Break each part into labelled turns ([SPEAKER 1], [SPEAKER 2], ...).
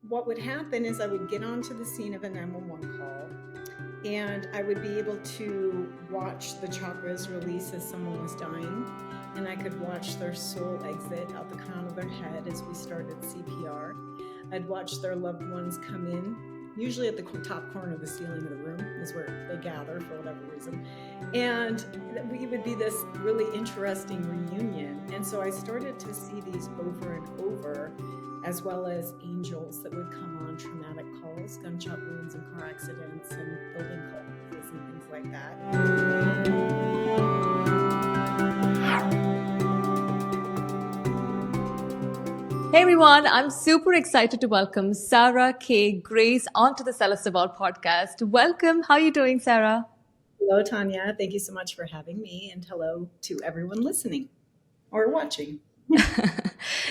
[SPEAKER 1] what would happen is I would get onto the scene of a 911 call, and I would be able to watch the chakras release as someone was dying, and I could watch their soul exit out the crown of their head as we started CPR. I'd watch their loved ones come in, usually at the top corner of the ceiling of the room is where they gather for whatever reason. And we would be this really interesting reunion. And so I started to see these over and over, as well as angels that would come on traumatic calls, gunshot wounds and car accidents and building collapses and things like that.
[SPEAKER 2] Hey everyone, I'm super excited to welcome Sara K.Grace onto the Celestevolve podcast. Welcome. How are you doing, Sara?
[SPEAKER 1] Hello, Tanya. Thank you so much for having me, and hello to everyone listening or watching.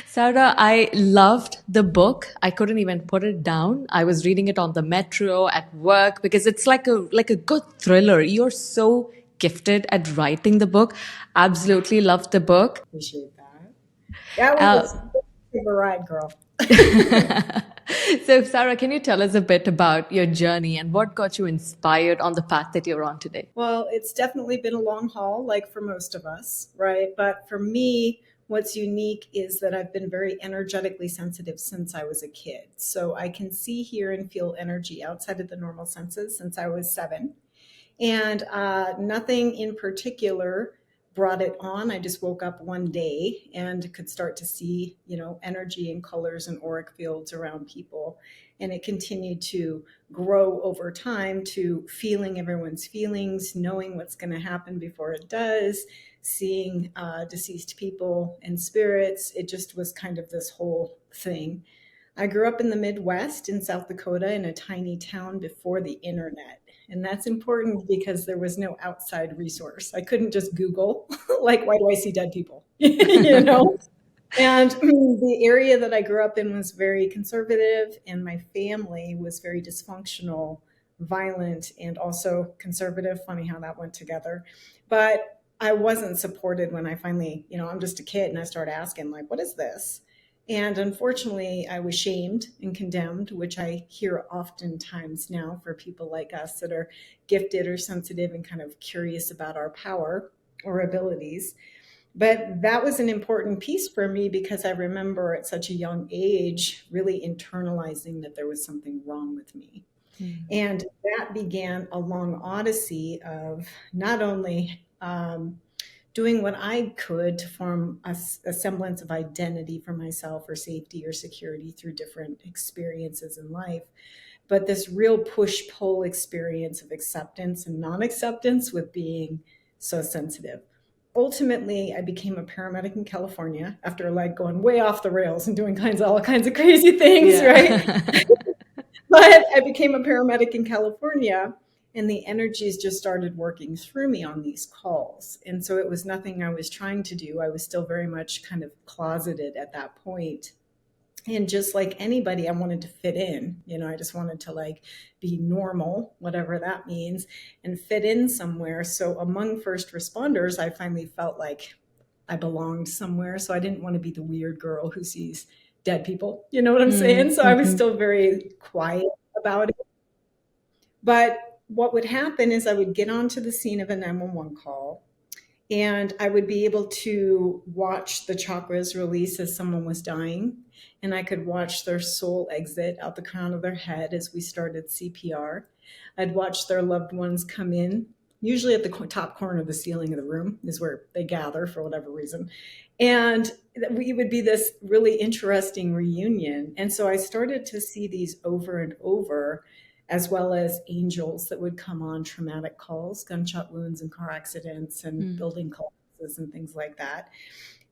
[SPEAKER 2] Sara, I loved the book. I couldn't even put it down. I was reading it on the metro at work because it's like a good thriller. You're so gifted at writing the book. Absolutely loved the book.
[SPEAKER 1] Appreciate that. That was a ride, girl.
[SPEAKER 2] So, Sara, can you tell us a bit about your journey and what got you inspired on the path that you're on today?
[SPEAKER 1] Well, it's definitely been a long haul, like for most of us, right? But for me, what's unique is that I've been very energetically sensitive since I was a kid. So I can see, hear, and feel energy outside of the normal senses since I was 7. And nothing in particular brought it on. I just woke up one day and could start to see, energy and colors and auric fields around people. And it continued to grow over time to feeling everyone's feelings, knowing what's going to happen before it does, seeing deceased people and spirits. It just was kind of this whole thing. I grew up in the Midwest in South Dakota in a tiny town before the internet. And that's important because there was no outside resource. I couldn't just Google, like, why do I see dead people? And the area that I grew up in was very conservative, and my family was very dysfunctional, violent, and also conservative. Funny how that went together. But I wasn't supported when I finally, I'm just a kid, and I started asking, like, what is this? And unfortunately, I was shamed and condemned, which I hear oftentimes now for people like us that are gifted or sensitive and kind of curious about our power or abilities. But that was an important piece for me because I remember at such a young age really internalizing that there was something wrong with me. And that began a long odyssey of not only doing what I could to form a semblance of identity for myself or safety or security through different experiences in life, but this real push-pull experience of acceptance and non-acceptance with being so sensitive. Ultimately, I became a paramedic in California after going way off the rails and doing all kinds of crazy things, right? But I became a paramedic in California, and the energies just started working through me on these calls. And so it was nothing I was trying to do. I was still very much kind of closeted at that point. And just like anybody, I wanted to fit in. I just wanted to be normal, whatever that means, and fit in somewhere. So among first responders, I finally felt like I belonged somewhere. So I didn't want to be the weird girl who sees dead people. You know what I'm saying? So I was still very quiet about it. But what would happen is I would get onto the scene of a 911 call, and I would be able to watch the chakras release as someone was dying, and I could watch their soul exit out the crown of their head as we started CPR. I'd watch their loved ones come in, usually at the top corner of the ceiling of the room is where they gather for whatever reason. And we would be this really interesting reunion. And so I started to see these over and over, as well as angels that would come on traumatic calls, gunshot wounds and car accidents and building collapses and things like that.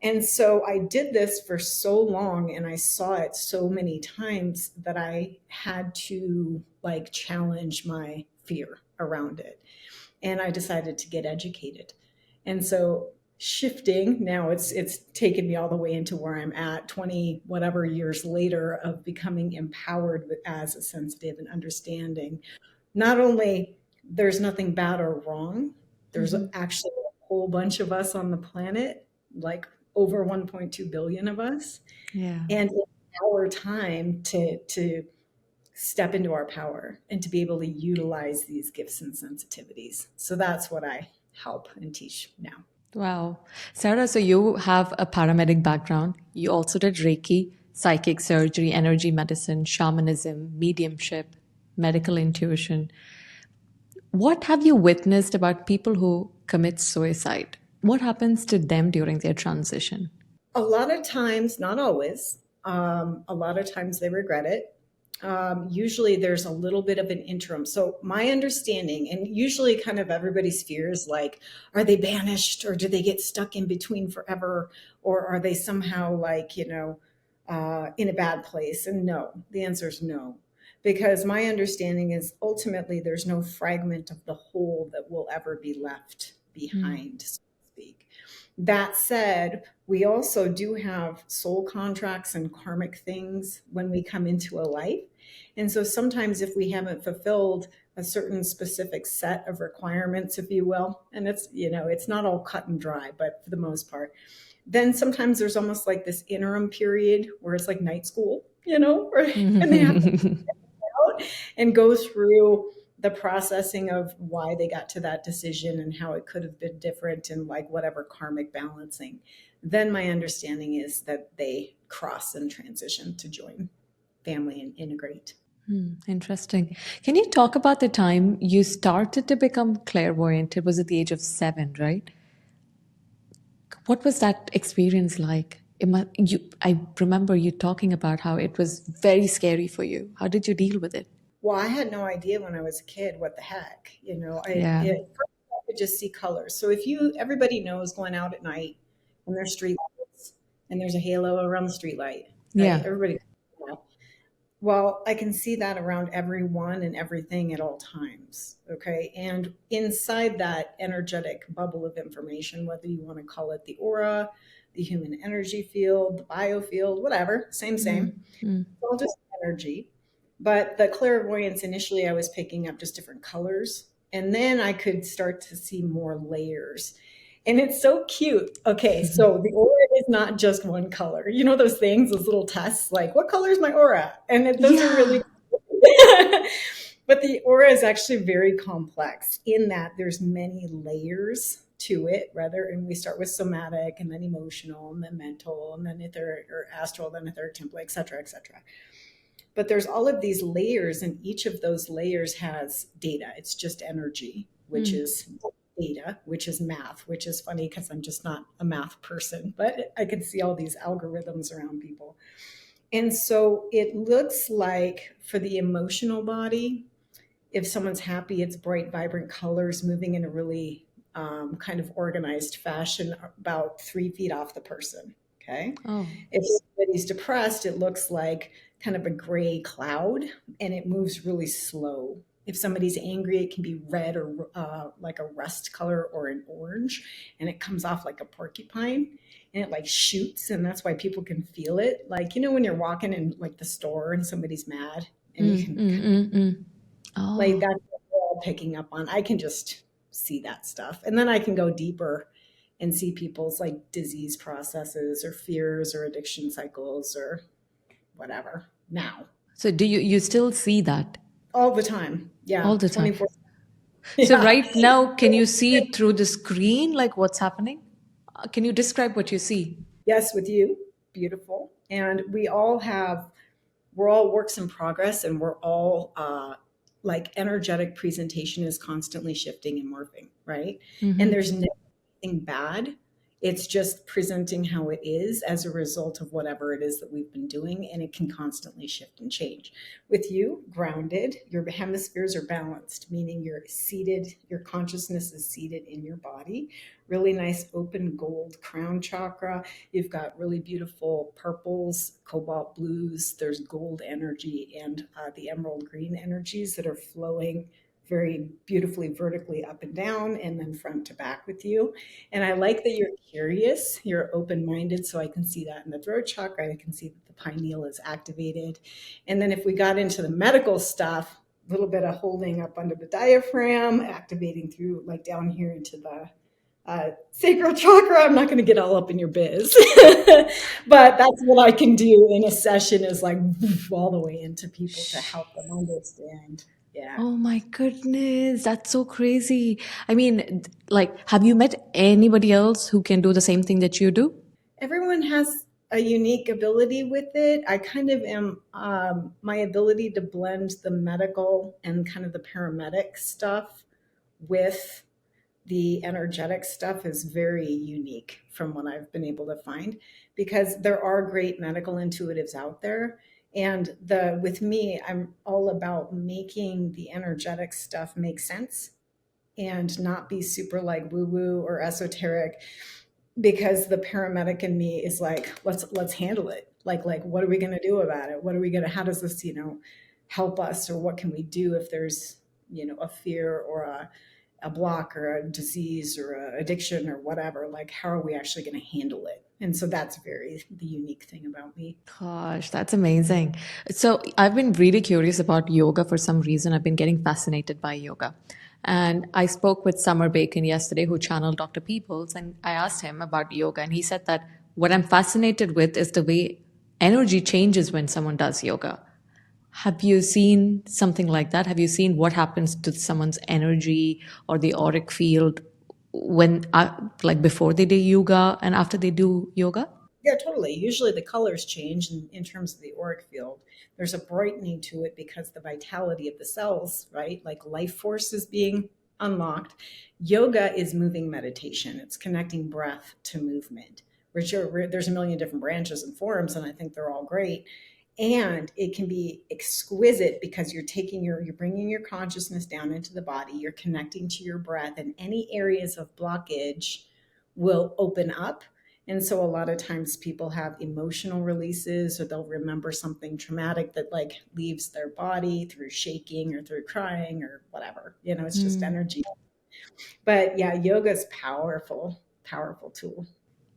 [SPEAKER 1] And so I did this for so long, and I saw it so many times that I had to challenge my fear around it. And I decided to get educated. And so shifting now, it's taken me all the way into where I'm at 20 whatever years later of becoming empowered as a sensitive and understanding not only there's nothing bad or wrong, there's actually a whole bunch of us on the planet, like over 1.2 billion of us. And it our time to step into our power and to be able to utilize these gifts and sensitivities. So that's what I help and teach now.
[SPEAKER 2] Wow. Sarah, so you have a paramedic background. You also did Reiki, psychic surgery, energy medicine, shamanism, mediumship, medical intuition. What have you witnessed about people who commit suicide? What happens to them during their transition?
[SPEAKER 1] A lot of times, not always, a lot of times they regret it. Usually there's a little bit of an interim. So my understanding, and usually kind of everybody's fears, like, are they banished or do they get stuck in between forever? Or are they somehow like, in a bad place? And no, the answer is no. Because my understanding is ultimately there's no fragment of the whole that will ever be left behind, so to speak. That said, we also do have soul contracts and karmic things when we come into a life. And so sometimes if we haven't fulfilled a certain specific set of requirements, if you will, and it's not all cut and dry, but for the most part, then sometimes there's almost like this interim period where it's like night school, and they have to out and go through the processing of why they got to that decision and how it could have been different and like whatever karmic balancing. Then my understanding is that they cross and transition to join family and integrate.
[SPEAKER 2] Interesting. Can you talk about the time you started to become clairvoyant? It was at the age of 7, right? What was that experience like? I remember you talking about how it was very scary for you. How did you deal with it?
[SPEAKER 1] Well, I had no idea when I was a kid what the heck,
[SPEAKER 2] Yeah.
[SPEAKER 1] I could just see colors. So everybody knows going out at night and there's street lights and there's a halo around the street light, right?
[SPEAKER 2] Yeah.
[SPEAKER 1] Everybody knows that. Well, I can see that around everyone and everything at all times. Okay. And inside that energetic bubble of information, whether you want to call it the aura, the human energy field, the biofield, whatever, same,
[SPEAKER 2] Mm.
[SPEAKER 1] it's all just energy. But the clairvoyance, initially, I was picking up just different colors. And then I could start to see more layers. And it's so cute. Okay, so the aura is not just one color. You know those things, those little tests, like what color is my aura? Those are
[SPEAKER 2] Yeah.
[SPEAKER 1] really but the aura is actually very complex in that there's many layers to it, rather. And we start with somatic and then emotional and then mental and then etheric or astral, then etheric template, et cetera, et cetera. But there's all of these layers, and each of those layers has data. It's just energy, which is data, which is math, which is funny because I'm just not a math person, but I can see all these algorithms around people. And so it looks like for the emotional body, if someone's happy, it's bright, vibrant colors moving in a really kind of organized fashion about 3 feet off the person. Okay.
[SPEAKER 2] Oh.
[SPEAKER 1] If somebody's depressed, it looks like kind of a gray cloud and it moves really slow. If somebody's angry, it can be red or like a rust color or an orange, and it comes off like a porcupine and it like shoots. And that's why people can feel it. Like, when you're walking in like the store and somebody's mad and you can like
[SPEAKER 2] Oh.
[SPEAKER 1] that's what we're all picking up on. I can just see that stuff. And then I can go deeper and see people's like disease processes or fears or addiction cycles or whatever now.
[SPEAKER 2] So do you still see that
[SPEAKER 1] All the time. Yeah.
[SPEAKER 2] all the time?
[SPEAKER 1] 24.
[SPEAKER 2] So
[SPEAKER 1] Yeah.
[SPEAKER 2] right now, can you see it through the screen, like what's happening? Can you describe what you see?
[SPEAKER 1] Yes, with you. Beautiful. And we're all works in progress, and we're all like energetic presentation is constantly shifting and morphing, right? And there's nothing bad. It's just presenting how it is as a result of whatever it is that we've been doing, and it can constantly shift and change. With you, grounded, your hemispheres are balanced, meaning you're seated, your consciousness is seated in your body. Really nice open gold crown chakra. You've got really beautiful purples, cobalt blues. There's gold energy and the emerald green energies that are flowing very beautifully vertically up and down and then front to back with you. And I like that you're curious, you're open-minded. So I can see that in the throat chakra. I can see that the pineal is activated. And then if we got into the medical stuff, a little bit of holding up under the diaphragm, activating through like down here into the sacral chakra. I'm not going to get all up in your biz, but that's what I can do in a session is like all the way into people to help them understand. Yeah.
[SPEAKER 2] Oh my goodness, that's so crazy. I mean, like, have you met anybody else who can do the same thing that you do?
[SPEAKER 1] Everyone has a unique ability with it. I kind of am, my ability to blend the medical and kind of the paramedic stuff with the energetic stuff is very unique from what I've been able to find because there are great medical intuitives out there. And with me, I'm all about making the energetic stuff make sense and not be super like woo woo or esoteric because the paramedic in me is like let's handle it, like what are we going to do about it, what are we going to, how does this help us, or what can we do if there's a fear or a block or a disease or a addiction or whatever, like how are we actually going to handle it. And so that's very the unique thing about me.
[SPEAKER 2] Gosh, that's amazing. So, I've been really curious about yoga for some reason. I've been getting fascinated by yoga. And I spoke with Summer Bacon yesterday, who channeled Dr. Peoples, and I asked him about yoga. And he said that what I'm fascinated with is the way energy changes when someone does yoga. Have you seen something like that? Have you seen what happens to someone's energy or the auric field when, like, before they do yoga and after they do yoga?
[SPEAKER 1] Yeah, totally. Usually the colors change in terms of the auric field. There's a brightening to it because the vitality of the cells, right? Like life force is being unlocked. Yoga is moving meditation. It's connecting breath to movement. There's a million different branches and forms, and I think they're all great. And it can be exquisite because you're bringing your consciousness down into the body. You're connecting to your breath, and any areas of blockage will open up. And so a lot of times people have emotional releases, or they'll remember something traumatic that like leaves their body through shaking or through crying or whatever. It's just energy. But yeah, yoga is powerful, powerful tool.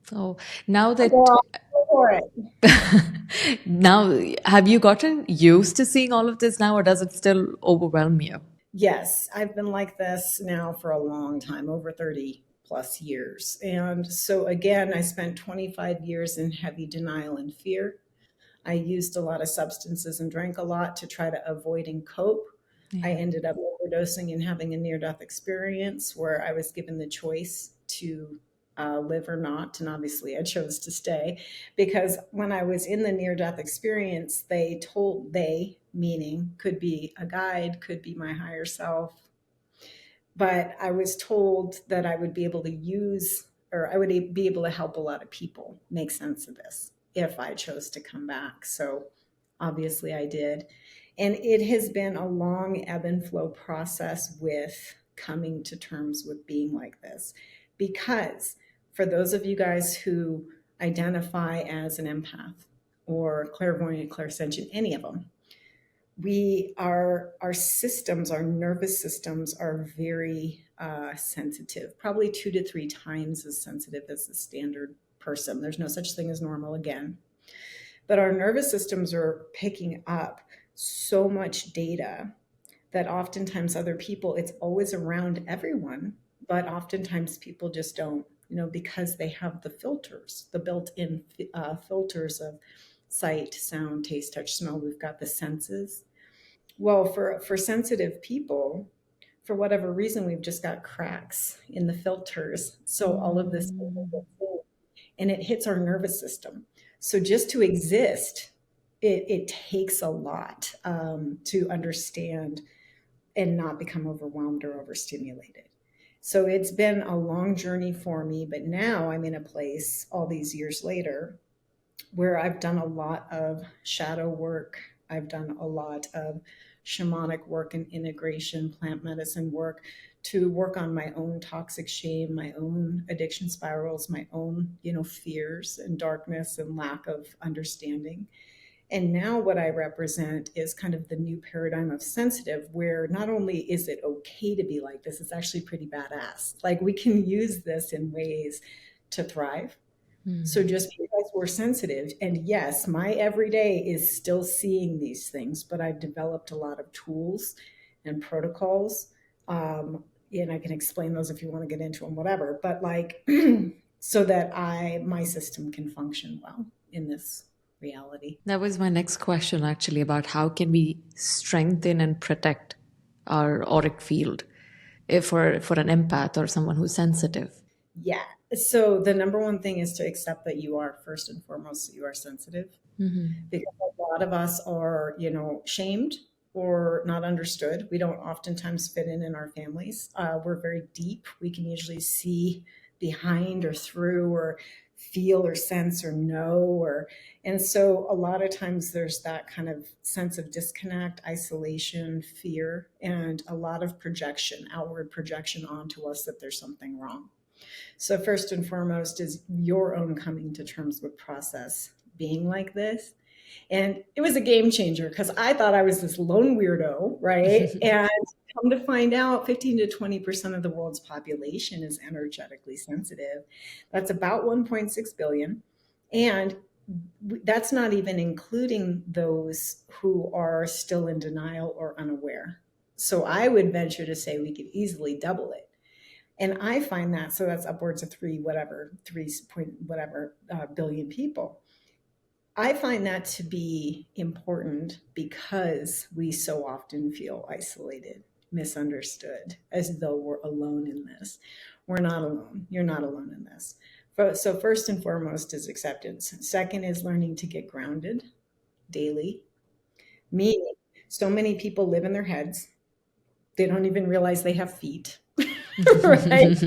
[SPEAKER 2] So now that
[SPEAKER 1] Girl, go for it.
[SPEAKER 2] now, have you gotten used to seeing all of this now, or does it still overwhelm you?
[SPEAKER 1] Yes, I've been like this now for a long time, over 30 plus years. And so again, I spent 25 years in heavy denial and fear. I used a lot of substances and drank a lot to try to avoid and cope. I
[SPEAKER 2] Yeah.
[SPEAKER 1] ended up overdosing and having a near death experience where I was given the choice to live or not. And obviously, I chose to stay because when I was in the near death experience, meaning could be a guide, could be my higher self, but I was told that I would be able to I would be able to help a lot of people make sense of this if I chose to come back. So obviously I did. And it has been a long ebb and flow process with coming to terms with being like this. Because for those of you guys who identify as an empath or clairvoyant, clairsentient, any of them, our systems, our nervous systems are very sensitive, probably 2 to 3 times as sensitive as the standard person. There's no such thing as normal again, but our nervous systems are picking up so much data that oftentimes other people, it's always around everyone, but oftentimes people just don't, because they have the filters, the built-in filters of sight, sound, taste, touch, smell. We've got the senses. Well, for sensitive people, for whatever reason, we've just got cracks in the filters. So all of this, and it hits our nervous system. So just to exist, it takes a lot to understand and not become overwhelmed or overstimulated. So it's been a long journey for me, but now I'm in a place all these years later where I've done a lot of shadow work. I've done a lot of shamanic work and integration, plant medicine work to work on my own toxic shame, my own addiction spirals, my own, fears and darkness and lack of understanding. And now what I represent is kind of the new paradigm of sensitive, where not only is it okay to be like this, it's actually pretty badass. Like we can use this in ways to thrive. So just because we're sensitive, and yes, my everyday is still seeing these things, but I've developed a lot of tools and protocols and I can explain those if you want to get into them, whatever. But like, so that my system can function well in this reality.
[SPEAKER 2] That was my next question, actually, about how can we strengthen and protect our auric field if for an empath or someone who's sensitive.
[SPEAKER 1] Yeah. So the number one thing is to accept that you are, first and foremost, you are sensitive, because a lot of us are, shamed or not understood. We don't oftentimes fit in our families. We're very deep. We can usually see behind or through or feel or sense or know, and so a lot of times there's that kind of sense of disconnect, isolation, fear, and a lot of projection, outward projection onto us that there's something wrong. So first and foremost is your own coming to terms with process being like this. And it was a game changer because I thought I was this lone weirdo, right? And come to find out, 15 to 20% of the world's population is energetically sensitive. That's about 1.6 billion. And that's not even including those who are still in denial or unaware. So I would venture to say we could easily double it. And I find that, so that's upwards of 3 point whatever billion people. I find that to be important because we so often feel isolated, misunderstood, as though we're alone in this. We're not alone. You're not alone in this. So first and foremost is acceptance. Second is learning to get grounded daily. Meaning, so many people live in their heads. They don't even realize they have feet. Right?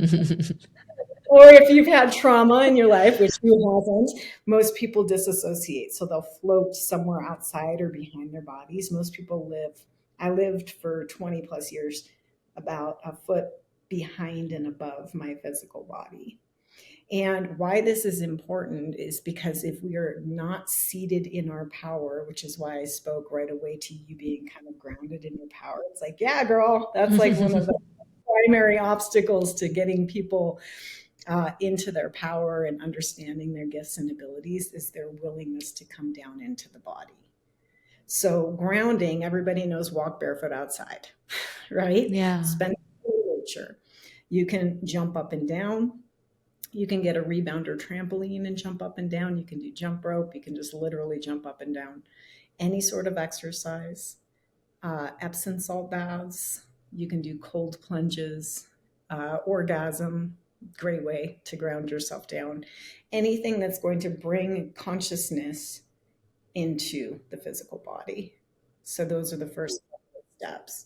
[SPEAKER 1] Or if you've had trauma in your life, which you haven't, most people disassociate. So they'll float somewhere outside or behind their bodies. Most people I lived for 20 plus years about a foot behind and above my physical body. And why this is important is because if we are not seated in our power, which is why I spoke right away to you being kind of grounded in your power, it's like, yeah, girl, that's like one of the primary obstacles to getting people into their power and understanding their gifts and abilities is their willingness to come down into the body. So grounding, everybody knows, walk barefoot outside, right?
[SPEAKER 2] Yeah.
[SPEAKER 1] Spend time in nature. You can jump up and down. You can get a rebounder trampoline and jump up and down. You can do jump rope. You can just literally jump up and down. Any sort of exercise. Epsom salt baths. You can do cold plunges. Orgasm. Great way to ground yourself down. Anything that's going to bring consciousness into the physical body. So those are the first steps.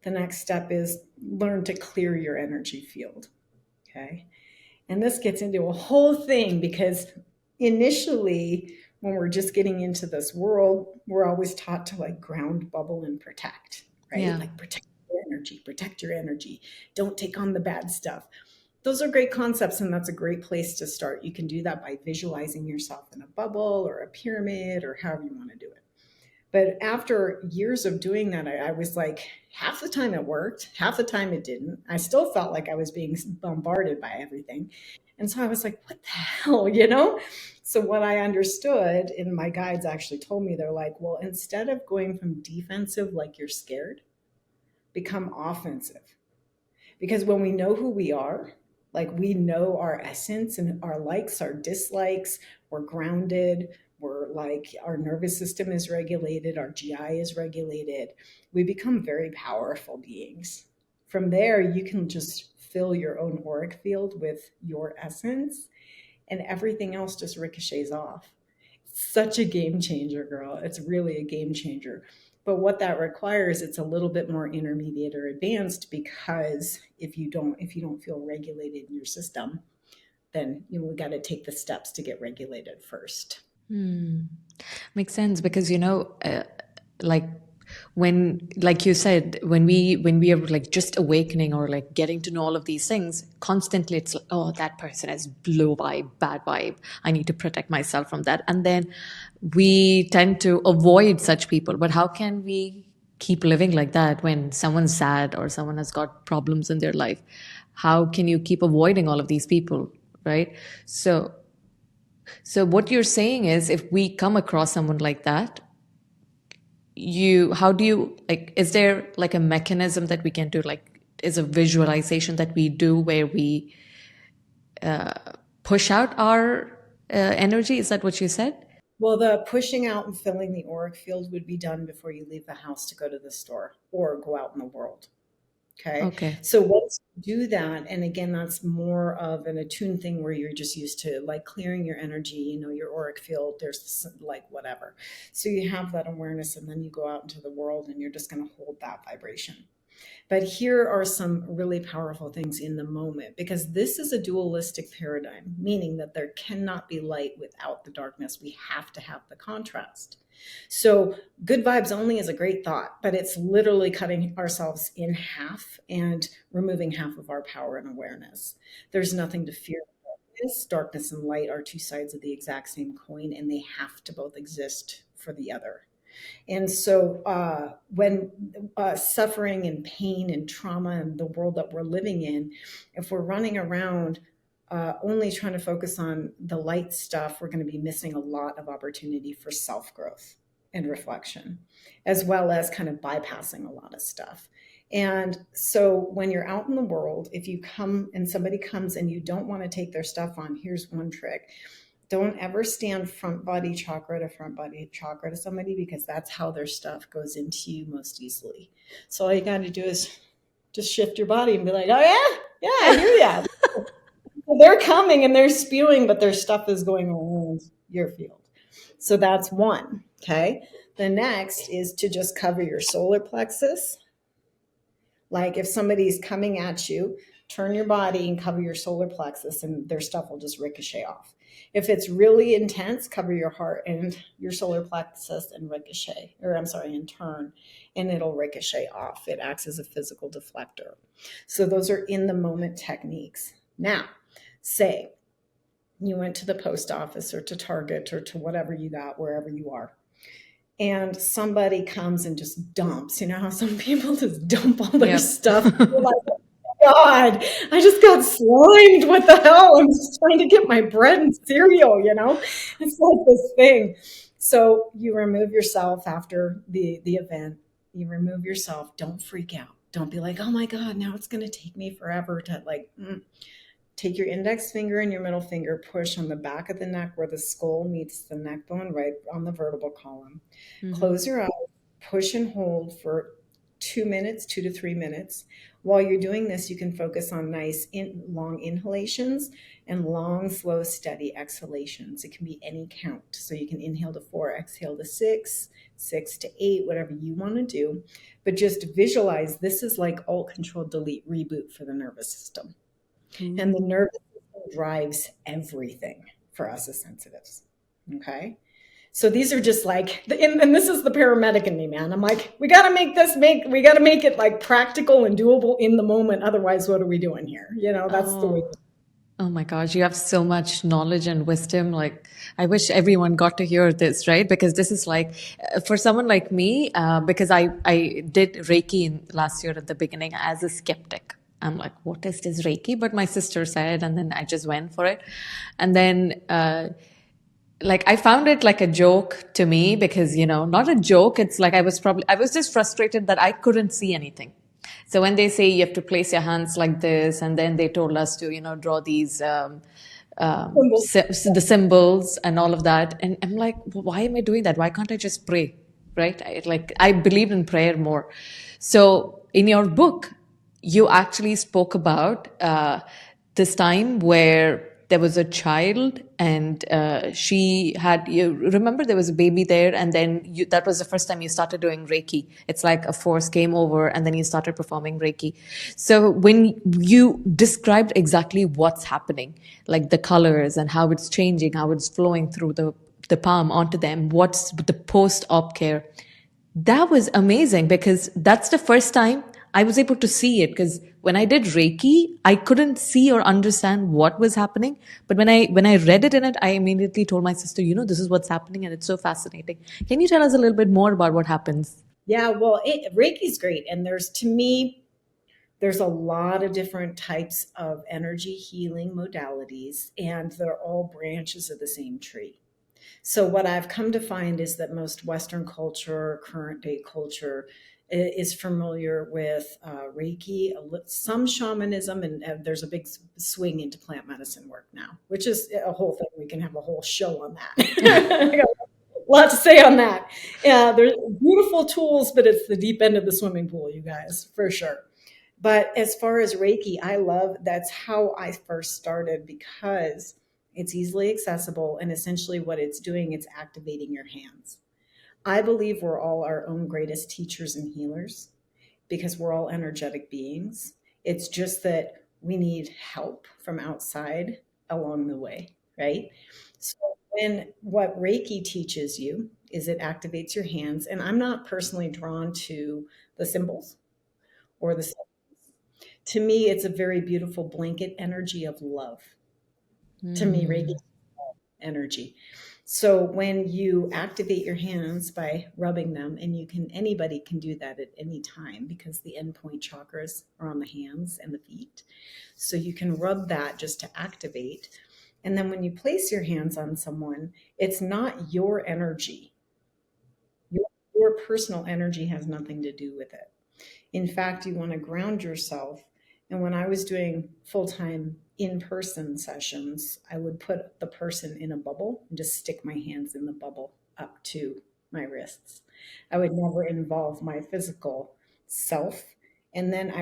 [SPEAKER 1] The next step is learn to clear your energy field. Okay. And this gets into a whole thing because initially, when we're just getting into this world, we're always taught to like ground, bubble, and protect, right?
[SPEAKER 2] Yeah.
[SPEAKER 1] Like protect your energy. Don't take on the bad stuff. Those are great concepts, and that's a great place to start. You can do that by visualizing yourself in a bubble or a pyramid or however you want to do it. But after years of doing that, I was like, half the time it worked, half the time it didn't. I still felt like I was being bombarded by everything. And so I was like, what the hell, So what I understood, and my guides actually told me, they're like, well, instead of going from defensive, like you're scared, become offensive. Because when we know who we are, like we know our essence and our likes, our dislikes, we're grounded, we're like, our nervous system is regulated, our GI is regulated. We become very powerful beings. From there, you can just fill your own auric field with your essence and everything else just ricochets off. Such a game changer, girl. It's really a game changer. But what that requires, it's a little bit more intermediate or advanced, because if you don't feel regulated in your system, then we got to take the steps to get regulated first.
[SPEAKER 2] Makes sense because like when, like you said, when we are like just awakening or like getting to know all of these things, constantly it's like, oh, that person has low vibe, bad vibe, I need to protect myself from that, and then we tend to avoid such people. But how can we keep living like that when someone's sad or someone has got problems in their life? How can you keep avoiding all of these people, right? So what you're saying is, if we come across someone like that, how do you, like, is there like a mechanism that we can do, like is a visualization that we do where we push out our energy. Is that what you said?
[SPEAKER 1] Well, the pushing out and filling the auric field would be done before you leave the house to go to the store or go out in the world. Okay.
[SPEAKER 2] Okay.
[SPEAKER 1] So once you do that, and again, that's more of an attuned thing where you're just used to like clearing your energy, your auric field, there's like whatever. So you have that awareness, and then you go out into the world and you're just going to hold that vibration. But here are some really powerful things in the moment, because this is a dualistic paradigm, meaning that there cannot be light without the darkness. We have to have the contrast. So good vibes only is a great thought, but it's literally cutting ourselves in half and removing half of our power and awareness. There's nothing to fear. Darkness and light are two sides of the exact same coin, and they have to both exist for the other. And so when suffering and pain and trauma and the world that we're living in, if we're running around only trying to focus on the light stuff, we're going to be missing a lot of opportunity for self-growth and reflection, as well as kind of bypassing a lot of stuff. And so when you're out in the world, if you come and somebody comes and you don't want to take their stuff on, here's one trick. Don't ever stand front body chakra to somebody, because that's how their stuff goes into you most easily. So all you got to do is just shift your body and be like, oh yeah, I hear you. They're coming and they're spewing, but their stuff is going around your field. So that's one. Okay. The next is to just cover your solar plexus. Like if somebody's coming at you, turn your body and cover your solar plexus, and their stuff will just ricochet off. If it's really intense, cover your heart and your solar plexus and and turn, and it'll ricochet off. It acts as a physical deflector. So those are in the moment techniques. Now, say you went to the post office or to Target or to whatever you got, wherever you are, and somebody comes and just dumps. You know how some people just dump all their stuff? You're like, oh my God, I just got slimed. What the hell? I'm just trying to get my bread and cereal, It's like this thing. So you remove yourself after the event. You remove yourself. Don't freak out. Don't be like, oh my God, now it's going to take me forever to Take your index finger and your middle finger, push on the back of the neck where the skull meets the neck bone, right on the vertebral column. Mm-hmm. Close your eyes, push and hold for 2 minutes, 2 to 3 minutes. While you're doing this, you can focus on nice long inhalations and long, slow, steady exhalations. It can be any count. So you can inhale to 4, exhale to 6, 6 to 8, whatever you want to do. But just visualize this is like alt control delete reboot for the nervous system. Mm-hmm. And the nervous system drives everything for us as sensitives. Okay. So these are just like, and this is the paramedic in me, man. I'm like, we got to make it like practical and doable in the moment. Otherwise, what are we doing here? That's the way.
[SPEAKER 2] Oh my gosh, you have so much knowledge and wisdom. Like, I wish everyone got to hear this, right? Because this is like, for someone like me, because I did Reiki last year at the beginning as a skeptic. I'm like, what is this Reiki? But my sister said, and then I just went for it. And then, I found it like a joke to me because, not a joke. It's like I was just frustrated that I couldn't see anything. So when they say you have to place your hands like this, and then they told us to, draw these, the symbols and all of that. And I'm like, why am I doing that? Why can't I just pray? Right? I believed in prayer more. So in your book, you actually spoke about this time where there was a child and she had, you remember there was a baby there, and then that was the first time you started doing Reiki. It's like a force came over and then you started performing Reiki. So when you described exactly what's happening, like the colors and how it's changing, how it's flowing through the palm onto them, what's the post-op care, that was amazing because that's the first time I was able to see it, because when I did Reiki, I couldn't see or understand what was happening. But when I read it in it, I immediately told my sister, this is what's happening, and it's so fascinating. Can you tell us a little bit more about what happens?
[SPEAKER 1] Yeah, well, Reiki's great. And there's a lot of different types of energy healing modalities, and they're all branches of the same tree. So what I've come to find is that most Western culture, current day culture, is familiar with Reiki, some shamanism, and there's a big swing into plant medicine work now, which is a whole thing. We can have a whole show on that. I got a lot to say on that. Yeah, they're beautiful tools, but it's the deep end of the swimming pool, you guys, for sure. But as far as Reiki, I love that's how I first started because it's easily accessible, and essentially what it's doing, it's activating your hands. I believe we're all our own greatest teachers and healers because we're all energetic beings. It's just that we need help from outside along the way, right? So when what Reiki teaches you is it activates your hands, and I'm not personally drawn to the symbols or the, to me it's a very beautiful blanket energy of love. To me, Reiki
[SPEAKER 2] Mm.
[SPEAKER 1] energy. So when you activate your hands by rubbing them, and anybody can do that at any time because the endpoint chakras are on the hands and the feet. So you can rub that just to activate. And then when you place your hands on someone, it's not your energy. Your personal energy has nothing to do with it. In fact, you want to ground yourself. And when I was doing full time in person sessions, I would put the person in a bubble and just stick my hands in the bubble up to my wrists. I would never involve my physical self. And then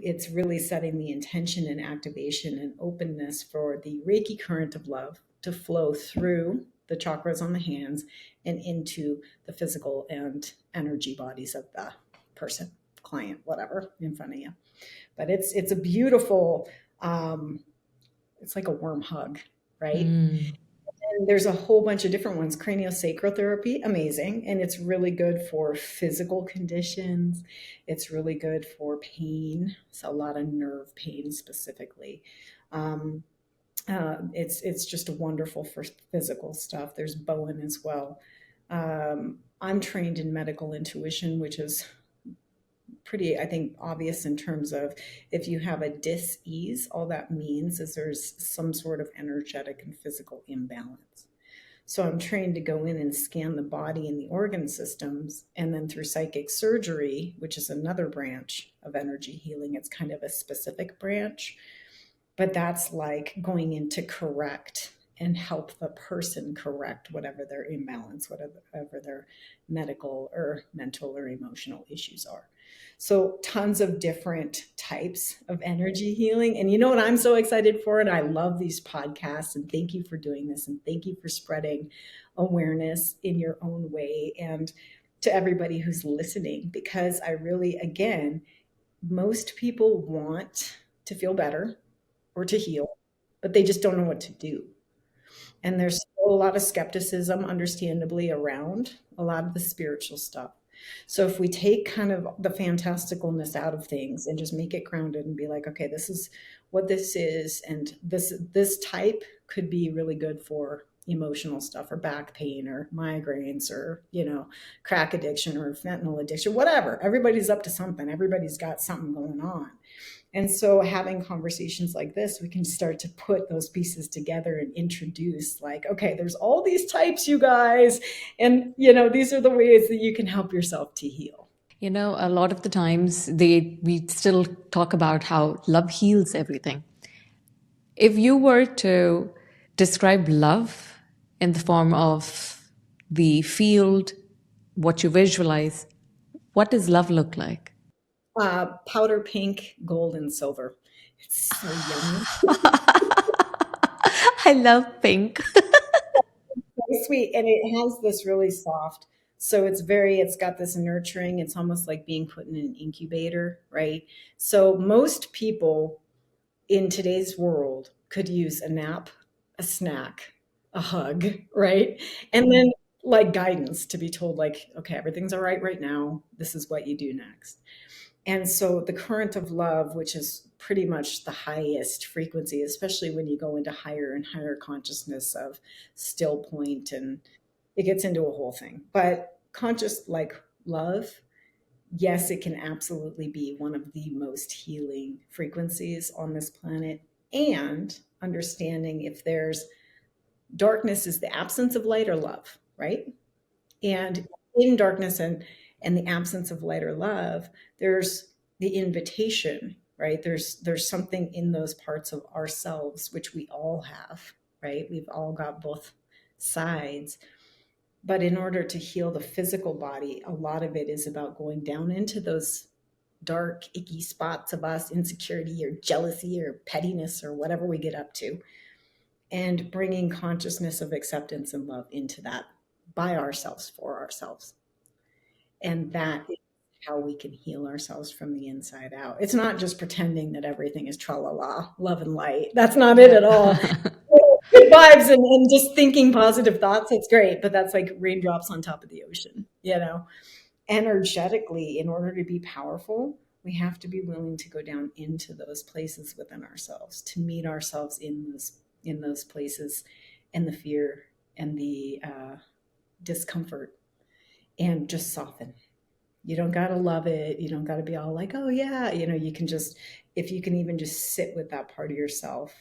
[SPEAKER 1] it's really setting the intention and activation and openness for the Reiki current of love to flow through the chakras on the hands and into the physical and energy bodies of the person, client, whatever, in front of you. But it's a beautiful, it's like a warm hug, right?
[SPEAKER 2] Mm.
[SPEAKER 1] And there's a whole bunch of different ones. Craniosacral therapy, amazing, and it's really good for physical conditions. It's really good for pain, so a lot of nerve pain specifically. Um, it's just wonderful for physical stuff. There's Bowen as well. I'm trained in medical intuition, which is pretty, I think, obvious in terms of if you have a dis-ease, all that means is there's some sort of energetic and physical imbalance. So I'm trained to go in and scan the body and the organ systems. And then through psychic surgery, which is another branch of energy healing, it's kind of a specific branch, but that's like going in to correct and help the person correct whatever their imbalance, whatever their medical or mental or emotional issues are. So tons of different types of energy healing. And you know what I'm so excited for? And I love these podcasts, and thank you for doing this, and thank you for spreading awareness in your own way, and to everybody who's listening, because I really, again, most people want to feel better or to heal, but they just don't know what to do. And there's still a lot of skepticism, understandably, around a lot of the spiritual stuff. So if we take kind of the fantasticalness out of things and just make it grounded and be like, okay, this is what this is, and this type could be really good for emotional stuff or back pain or migraines or crack addiction or fentanyl addiction, whatever. Everybody's up to something. Everybody's got something going on. And so having conversations like this, we can start to put those pieces together and introduce like, okay, there's all these types, you guys. And, these are the ways that you can help yourself to heal.
[SPEAKER 2] A lot of the times we still talk about how love heals everything. If you were to describe love in the form of the field, what you visualize, what does love look like?
[SPEAKER 1] Powder pink, gold, and silver. It's so yummy.
[SPEAKER 2] I love pink.
[SPEAKER 1] Very sweet. And it has this really soft. So it's got this nurturing. It's almost like being put in an incubator, right? So most people in today's world could use a nap, a snack, a hug, right? And then like guidance to be told, like, okay, everything's all right now. This is what you do next. And so the current of love, which is pretty much the highest frequency, especially when you go into higher and higher consciousness of still point, and it gets into a whole thing. But conscious like love, yes, it can absolutely be one of the most healing frequencies on this planet. And understanding if there's darkness is the absence of light or love, right? And in darkness and the absence of light or love, there's the invitation, right? There's something in those parts of ourselves, which we all have, right? We've all got both sides. But in order to heal the physical body, a lot of it is about going down into those dark, icky spots of us, insecurity or jealousy or pettiness or whatever we get up to, and bringing consciousness of acceptance and love into that by ourselves, for ourselves. And that is how we can heal ourselves from the inside out. It's not just pretending that everything is tra la la, love and light. That's not it at all.
[SPEAKER 2] Yeah.
[SPEAKER 1] Good vibes and just thinking positive thoughts. It's great, but that's like raindrops on top of the ocean, you know? Energetically, in order to be powerful, we have to be willing to go down into those places within ourselves, to meet ourselves in those places, and the fear and the discomfort, and just soften. You don't got to love it. You don't got to be all like, oh yeah, you can just, if you can even just sit with that part of yourself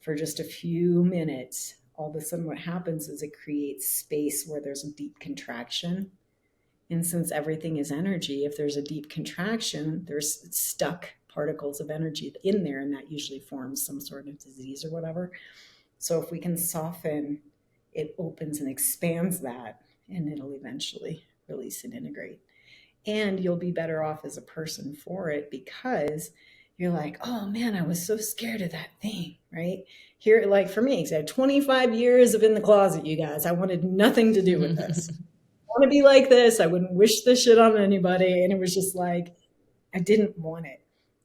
[SPEAKER 1] for just a few minutes, all of a sudden what happens is it creates space where there's a deep contraction. And since everything is energy, if there's a deep contraction, there's stuck particles of energy in there, and that usually forms some sort of disease or whatever. So if we can soften, it opens and expands that, and it'll eventually release and integrate. And you'll be better off as a person for it, because you're like, oh man, I was so scared of that thing, right? Here, like for me, I had 25 years of in the closet, you guys. I wanted nothing to do with this. Want to be like this. I wouldn't wish this shit on anybody. And it was just like, I didn't want it.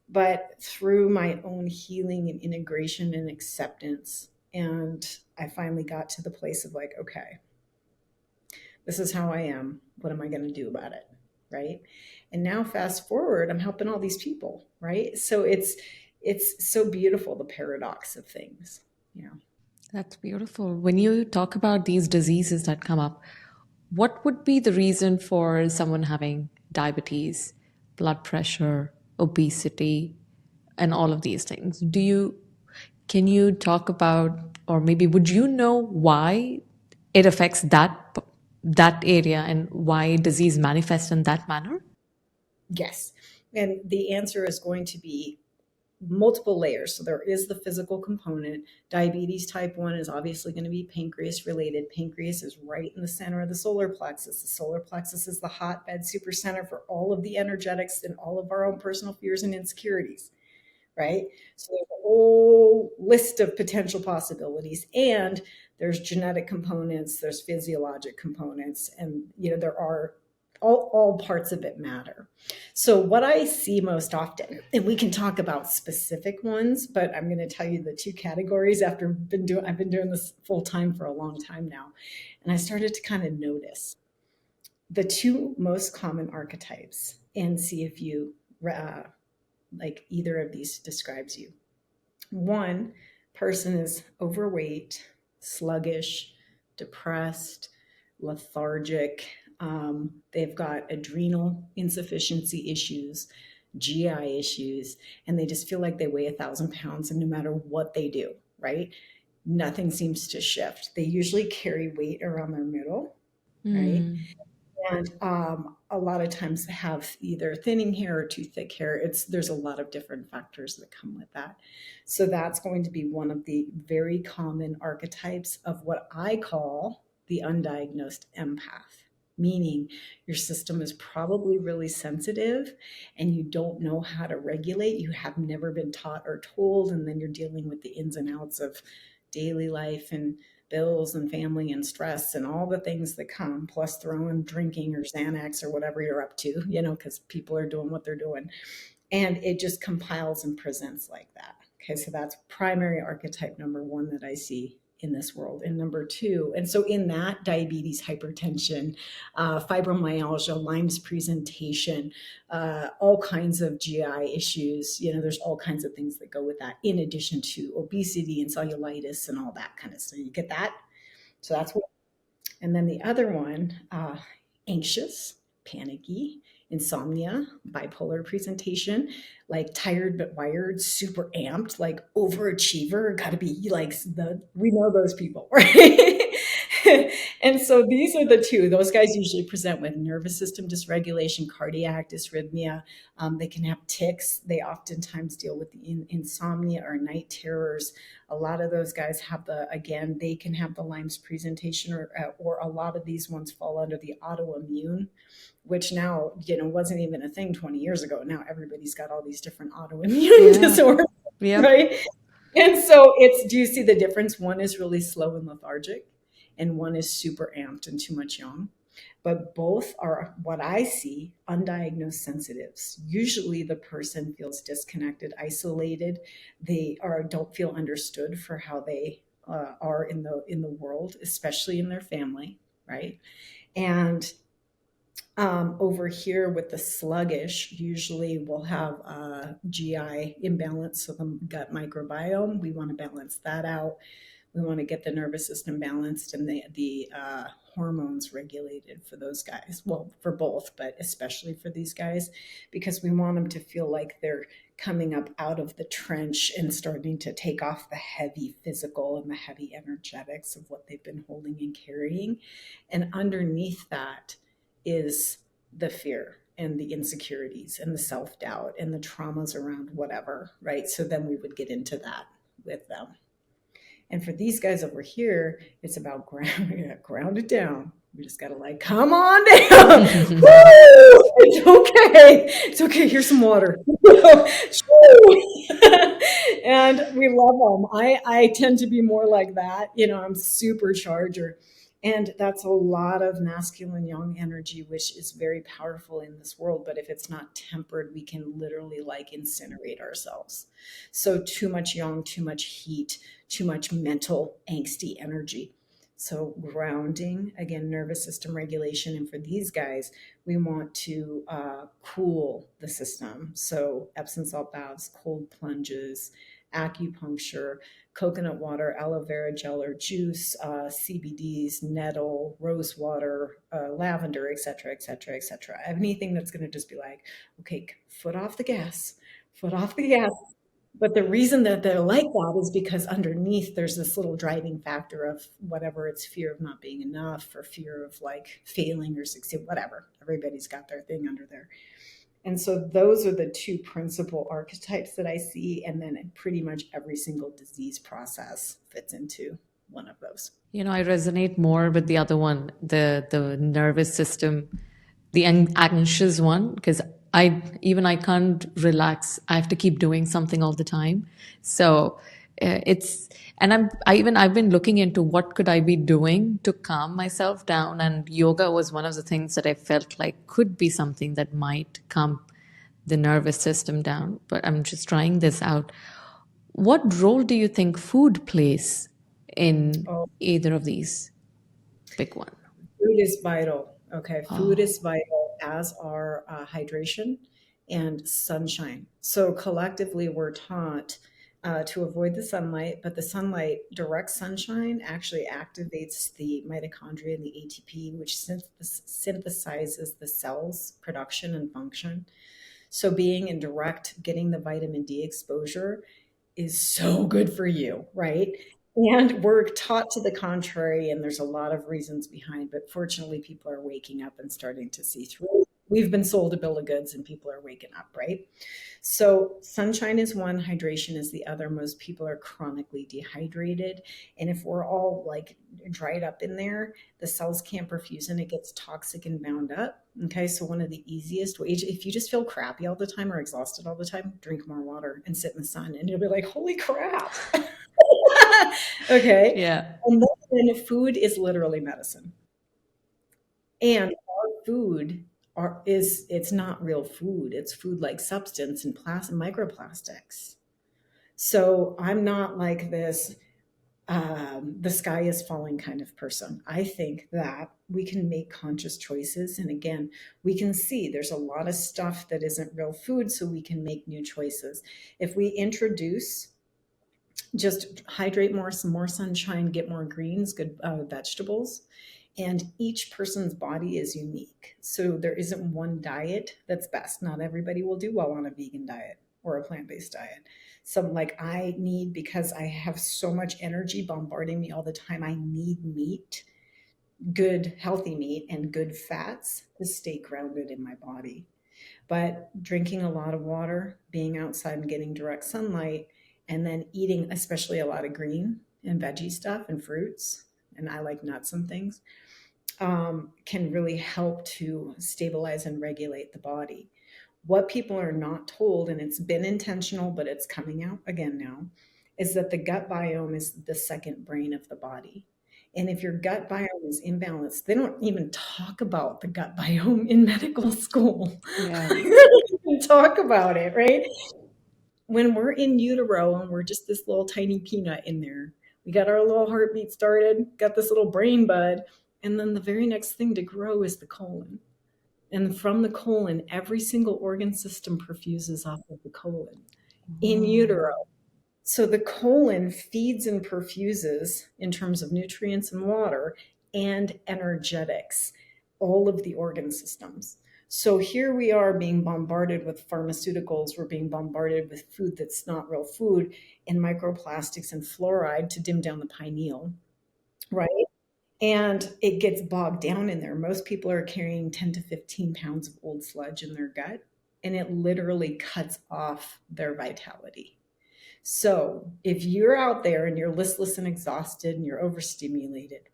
[SPEAKER 1] But through my own healing and integration and acceptance, and I finally got to the place of like, okay, this is how I am. What am I going to do about it? Right. And now fast forward, I'm helping all these people. Right. So it's so beautiful, the paradox of things. Yeah.
[SPEAKER 2] That's beautiful. When you talk about these diseases that come up, what would be the reason for someone having diabetes, blood pressure, obesity, and all of these things? Can you talk about, or maybe would you know why it affects that area and why disease manifests in that manner?
[SPEAKER 1] Yes. And the answer is going to be multiple layers. So there is the physical component. Diabetes type 1 is obviously going to be pancreas related. Pancreas is right in the center of the solar plexus. The solar plexus is the hotbed super center for all of the energetics and all of our own personal fears and insecurities, right? So there's a whole list of potential possibilities, and there's genetic components, there's physiologic components, and there are all parts of it matter. So what I see most often, and we can talk about specific ones, but I'm going to tell you the two categories after I've been doing this full time for a long time now. And I started to kind of notice the two most common archetypes and see if you like either of these describes you. One person is overweight, sluggish, depressed, lethargic. They've got adrenal insufficiency issues, GI issues, and they just feel like they weigh 1,000 pounds, and no matter what they do, right? Nothing seems to shift. They usually carry weight around their middle, right? And a lot of times have either thinning hair or too thick hair. There's a lot of different factors that come with that. So that's going to be one of the very common archetypes of what I call the undiagnosed empath, meaning your system is probably really sensitive and you don't know how to regulate. You have never been taught or told, and then you're dealing with the ins and outs of daily life and bills and family and stress and all the things that come, plus throwing drinking or Xanax or whatever you're up to, because people are doing what they're doing. And it just compiles and presents like that. Okay, so that's primary archetype number one that I see in this world. And number two, and so in that, diabetes, hypertension, fibromyalgia, Lyme's presentation, all kinds of GI issues, there's all kinds of things that go with that, in addition to obesity and cellulitis and all that kind of stuff. You get that? So that's what. And then the other one, anxious, panicky, insomnia, bipolar presentation, like tired but wired, super amped, like overachiever, got to be like we know those people, right? And so these are the two. Those guys usually present with nervous system dysregulation, cardiac dysrhythmia. They can have tics. They oftentimes deal with the insomnia or night terrors. A lot of those guys have again, they can have the Lyme's presentation, or a lot of these ones fall under the autoimmune, which now, wasn't even a thing 20 years ago. Now everybody's got all these different autoimmune disorders,
[SPEAKER 2] Yep.
[SPEAKER 1] right? And so do you see the difference? One is really slow and lethargic, and one is super amped and too much yang. But both are, what I see, undiagnosed sensitives. Usually the person feels disconnected, isolated. They don't feel understood for how they are in the world, especially in their family, right? And over here with the sluggish, usually we'll have a GI imbalance, so the gut microbiome. We want to balance that out. We want to get the nervous system balanced and the hormones regulated for those guys. Well, for both, but especially for these guys, because we want them to feel like they're coming up out of the trench and starting to take off the heavy physical and the heavy energetics of what they've been holding and carrying. And underneath that is the fear and the insecurities and the self-doubt and the traumas around whatever, right? So then we would get into that with them. And for these guys over here, it's about ground it down. We just got to like, come on down. Woo! It's okay. It's okay. Here's some water. And we love them. I tend to be more like that. I'm supercharger. And that's a lot of masculine yang energy, which is very powerful in this world. But if it's not tempered, we can literally like incinerate ourselves. So too much yang, too much heat, too much mental angsty energy. So grounding, again, nervous system regulation. And for these guys, we want to cool the system. So Epsom salt baths, cold plunges, acupuncture, coconut water, aloe vera gel or juice, CBDs, nettle, rose water, lavender, et cetera, et cetera, et cetera. Anything that's going to just be like, okay, foot off the gas, foot off the gas. But the reason that they're like that is because underneath there's this little driving factor of whatever, it's fear of not being enough or fear of like failing or succeed, whatever. Everybody's got their thing under there. And so those are the two principal archetypes that I see. And then pretty much every single disease process fits into one of those.
[SPEAKER 2] I resonate more with the other one, the nervous system, the anxious one, because I can't relax. I have to keep doing something all the time. So I've been looking into what could I be doing to calm myself down, and yoga was one of the things that I felt like could be something that might calm the nervous system down. But I'm just trying this out. What role do you think food plays in either of these? Big one.
[SPEAKER 1] Food is vital. Okay. Food is vital, as are hydration and sunshine. So collectively, we're taught to avoid the sunlight, but the sunlight, direct sunshine, actually activates the mitochondria and the ATP, which synthesizes the cell's production and function. So being in direct, getting the vitamin D exposure is so good for you, right? And we're taught to the contrary, and there's a lot of reasons behind, but fortunately, people are waking up and starting to see through. We've been sold a bill of goods, and people are waking up, right? So, sunshine is one, hydration is the other. Most people are chronically dehydrated. And if we're all like dried up in there, the cells can't perfuse and it gets toxic and bound up. Okay, so one of the easiest ways, if you just feel crappy all the time or exhausted all the time, drink more water and sit in the sun, and you'll be like, holy crap. Okay.
[SPEAKER 2] Yeah.
[SPEAKER 1] And then food is literally medicine. And our food it's not real food. It's food like substance and microplastics. So I'm not like this the sky is falling kind of person. I think that we can make conscious choices. And again, we can see there's a lot of stuff that isn't real food, so we can make new choices. If we introduce just hydrate more, some more sunshine, get more greens, good vegetables, And each person's body is unique. So there isn't one diet that's best. Not everybody will do well on a vegan diet or a plant-based diet. Some like I need, because I have so much energy bombarding me all the time, I need meat, good healthy meat and good fats to stay grounded in my body. But drinking a lot of water, being outside and getting direct sunlight, and then eating especially a lot of green and veggie stuff and fruits, and I like nuts and things, can really help to stabilize and regulate the body. What people are not told, and it's been intentional, but it's coming out again now, is that the gut biome is the second brain of the body. And if your gut biome is imbalanced, they don't even talk about the gut biome in medical school.
[SPEAKER 2] Yeah.
[SPEAKER 1] They don't even talk about it, right? When we're in utero and we're just this little tiny peanut in there, we got our little heartbeat started, got this little brain bud, and then the very next thing to grow is the colon. And from the colon, every single organ system perfuses off of the colon in
[SPEAKER 2] Oh.
[SPEAKER 1] utero. So the colon feeds and perfuses in terms of nutrients and water and energetics, all of the organ systems. So here we are being bombarded with pharmaceuticals, we're being bombarded with food that's not real food, and microplastics and fluoride to dim down the pineal, right? And it gets bogged down in there. Most people are carrying 10 to 15 pounds of old sludge in their gut, and it literally cuts off their vitality. So if you're out there and you're listless and exhausted and you're overstimulated,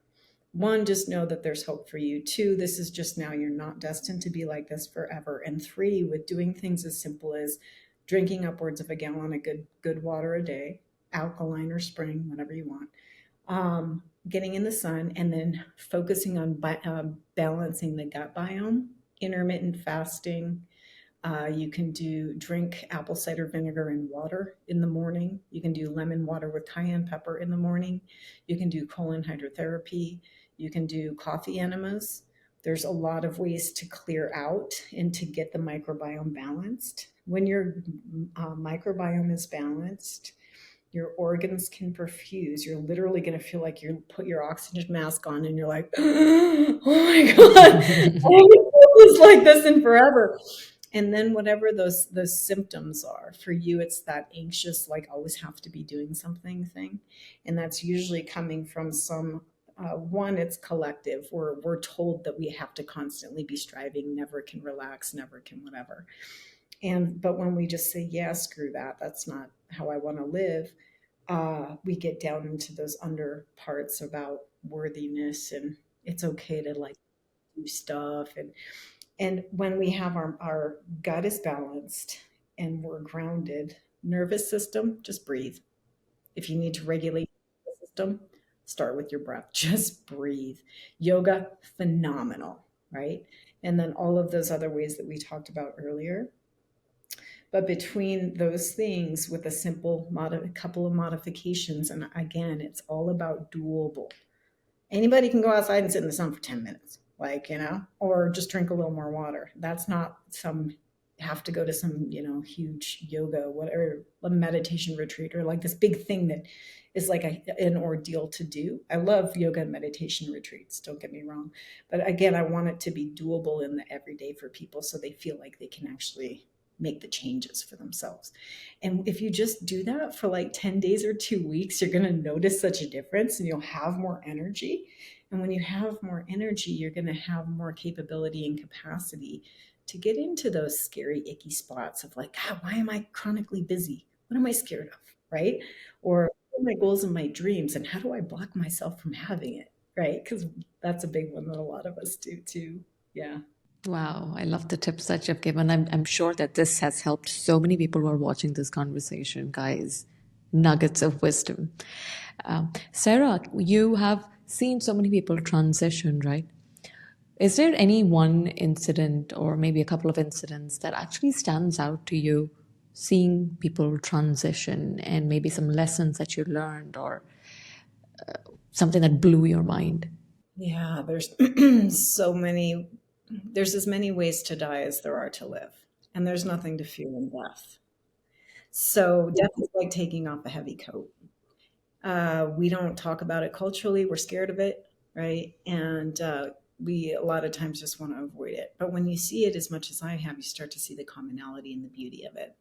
[SPEAKER 1] one, just know that there's hope for you. Two, this is just now. You're not destined to be like this forever. And three, with doing things as simple as drinking upwards of a gallon of good water a day, alkaline or spring, whatever you want, getting in the sun, and then focusing on balancing the gut biome, intermittent fasting. You can drink apple cider vinegar and water in the morning. You can do lemon water with cayenne pepper in the morning. You can do colon hydrotherapy. You can do coffee enemas. There's a lot of ways to clear out and to get the microbiome balanced. When your microbiome is balanced, your organs can perfuse. You're literally going to feel like you put your oxygen mask on and you're like, oh my God, I haven't felt this like this in forever. And then whatever those symptoms are for you, it's that anxious, like always have to be doing something thing. And that's usually coming from some one, it's collective. We're told that we have to constantly be striving, never can relax, never can whatever. But when we just say, yeah, screw that, that's not how I want to live, we get down into those under parts about worthiness, and it's okay to like do stuff. And when we have our gut is balanced and we're grounded, nervous system, just breathe. If you need to regulate the system, start with your breath. Just breathe. Yoga, phenomenal, right? And then all of those other ways that we talked about earlier. But between those things, with a simple couple of modifications, and again, it's all about doable. Anybody can go outside and sit in the sun for 10 minutes, like, or just drink a little more water. That's not some have to go to some, huge yoga, whatever, a meditation retreat, or like this big thing that is like an ordeal to do. I love yoga and meditation retreats, don't get me wrong. But again, I want it to be doable in the everyday for people so they feel like they can actually make the changes for themselves. And if you just do that for like 10 days or 2 weeks, you're going to notice such a difference and you'll have more energy. And when you have more energy, you're going to have more capability and capacity to get into those scary, icky spots of like, God, why am I chronically busy? What am I scared of? Right? Or what are my goals and my dreams? And how do I block myself from having it? Right? Because that's a big one that a lot of us do too. Yeah.
[SPEAKER 2] Wow, I love the tips that you've given. I'm sure that this has helped so many people who are watching this conversation, guys. Nuggets of wisdom. Sarah, you have seen so many people transition, right? Is there any one incident or maybe a couple of incidents that actually stands out to you, seeing people transition and maybe some lessons that you learned or something that blew your mind?
[SPEAKER 1] Yeah, there's there's as many ways to die as there are to live, and there's nothing to fear in death. So death is like taking off a heavy coat. We don't talk about it culturally. We're scared of it. right? And we a lot of times just want to avoid it. But when you see it as much as I have, you start to see the commonality and the beauty of it.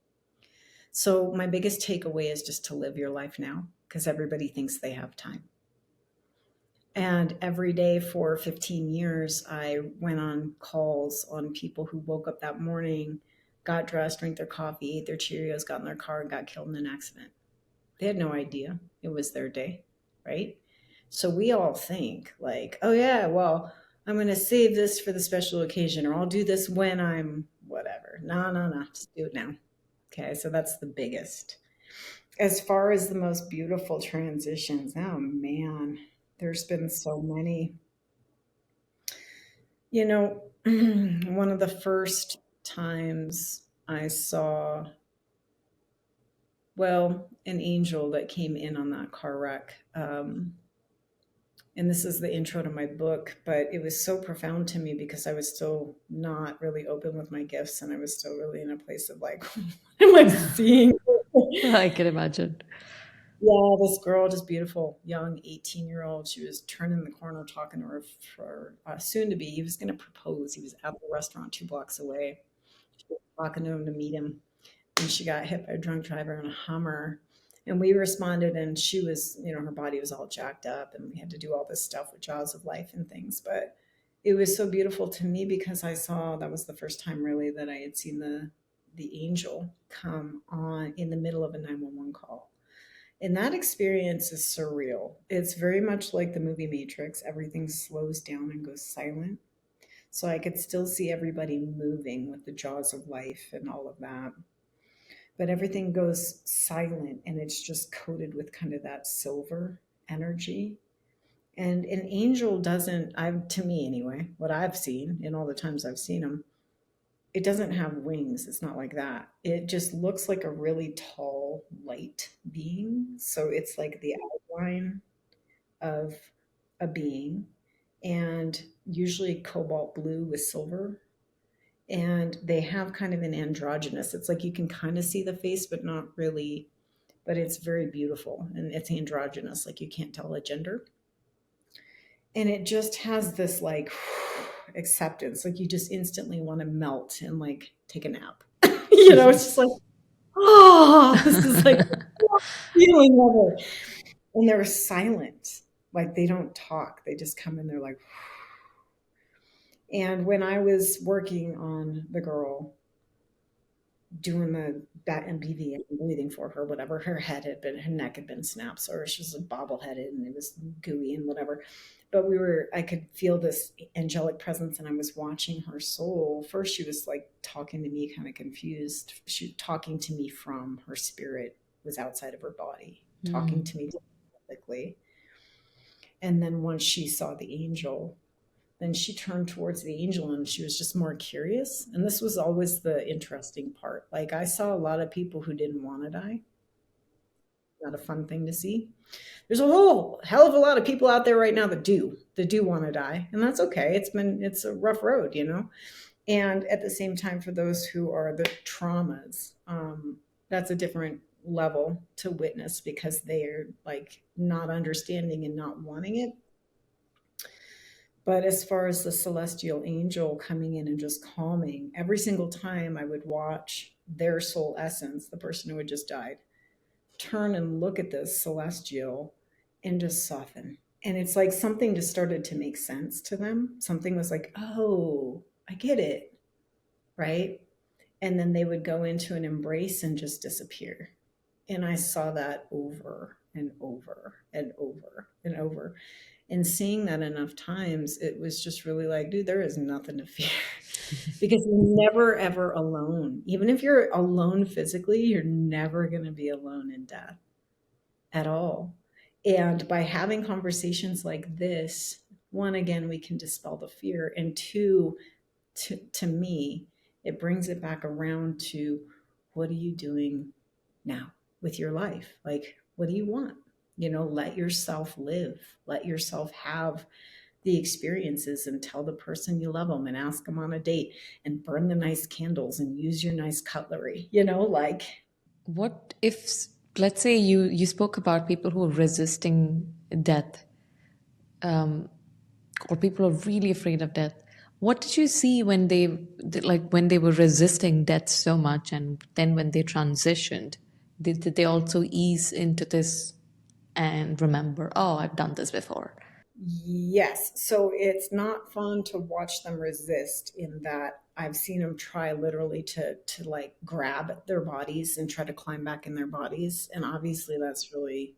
[SPEAKER 1] So my biggest takeaway is just to live your life now, because everybody thinks they have time. And every day for 15 years, I went on calls on people who woke up that morning, got dressed, drank their coffee, ate their Cheerios, got in their car, and got killed in an accident. They had no idea it was their day, right? So we all think, like, oh, yeah, well, I'm going to save this for the special occasion, or I'll do this when I'm whatever. No, no, no, just do it now. Okay, so that's the biggest. As far as the most beautiful transitions, oh man, there's been so many. You know, one of the first times I saw, well, an angel that came in on that car wreck. And this is the intro to my book, but it was so profound to me because I was still not really open with my gifts, and I was still really in a place of like, what am I seeing?
[SPEAKER 2] I can imagine.
[SPEAKER 1] Yeah, this girl, just beautiful, young 18-year-old. She was turning the corner talking to her soon to be. He was going to propose. He was at the restaurant 2 blocks away. She was talking to him to meet him. And she got hit by a drunk driver in a Hummer. And we responded, and she was, her body was all jacked up, and we had to do all this stuff with jaws of life and things. But it was so beautiful to me because I saw that was the first time really that I had seen the angel come on in the middle of a 911 call. And that experience is surreal. It's very much like the movie Matrix. Everything slows down and goes silent. So I could still see everybody moving with the jaws of life and all of that. But everything goes silent and it's just coated with kind of that silver energy. And an angel doesn't, to me anyway, what I've seen in all the times I've seen them, it doesn't have wings. It's not like that. It just looks like a really tall, light being. So it's like the outline of a being, and usually cobalt blue with silver. And they have kind of an androgynous. It's like you can kind of see the face, but not really. But it's very beautiful and it's androgynous. Like you can't tell a gender. And it just has this like acceptance. Like you just instantly want to melt and like take a nap. It's just like, oh, this is like the feeling of it. And they're silent. Like they don't talk. They just come in, they're like, and when I was working on the girl, doing the bat and BV and breathing for her, whatever, her neck had been snapped, so she was bobbleheaded and it was gooey and whatever. But I could feel this angelic presence, and I was watching her soul. First, she was like talking to me, kind of confused. She was talking to me from her spirit was outside of her body, talking to me telepathically. And then once she saw the angel, then she turned towards the angel and she was just more curious. And this was always the interesting part. Like I saw a lot of people who didn't want to die. Not a fun thing to see. There's a whole hell of a lot of people out there right now that do want to die, and that's okay. It's a rough road, And at the same time, for those who are the traumas, that's a different level to witness because they are like not understanding and not wanting it. But as far as the celestial angel coming in and just calming, every single time I would watch their soul essence, the person who had just died, turn and look at this celestial and just soften. And it's like something just started to make sense to them. Something was like, oh, I get it. Right. And then they would go into an embrace and just disappear. And I saw that over and over and over and over. And seeing that enough times, it was just really like, dude, there is nothing to fear. Because you're never, ever alone. Even if you're alone physically, you're never going to be alone in death at all. And by having conversations like this, one, again, we can dispel the fear. And two, to me, it brings it back around to what are you doing now with your life? Like, what do you want? Let yourself live, let yourself have the experiences, and tell the person you love them and ask them on a date and burn the nice candles and use your nice cutlery, like.
[SPEAKER 2] What if, let's say you spoke about people who are resisting death. or people are really afraid of death. What did you see when when they were resisting death so much, and then when they transitioned, did they also ease into this and remember, oh, I've done this before?
[SPEAKER 1] Yes. So it's not fun to watch them resist in that I've seen them try literally to like grab their bodies and try to climb back in their bodies. And obviously that's really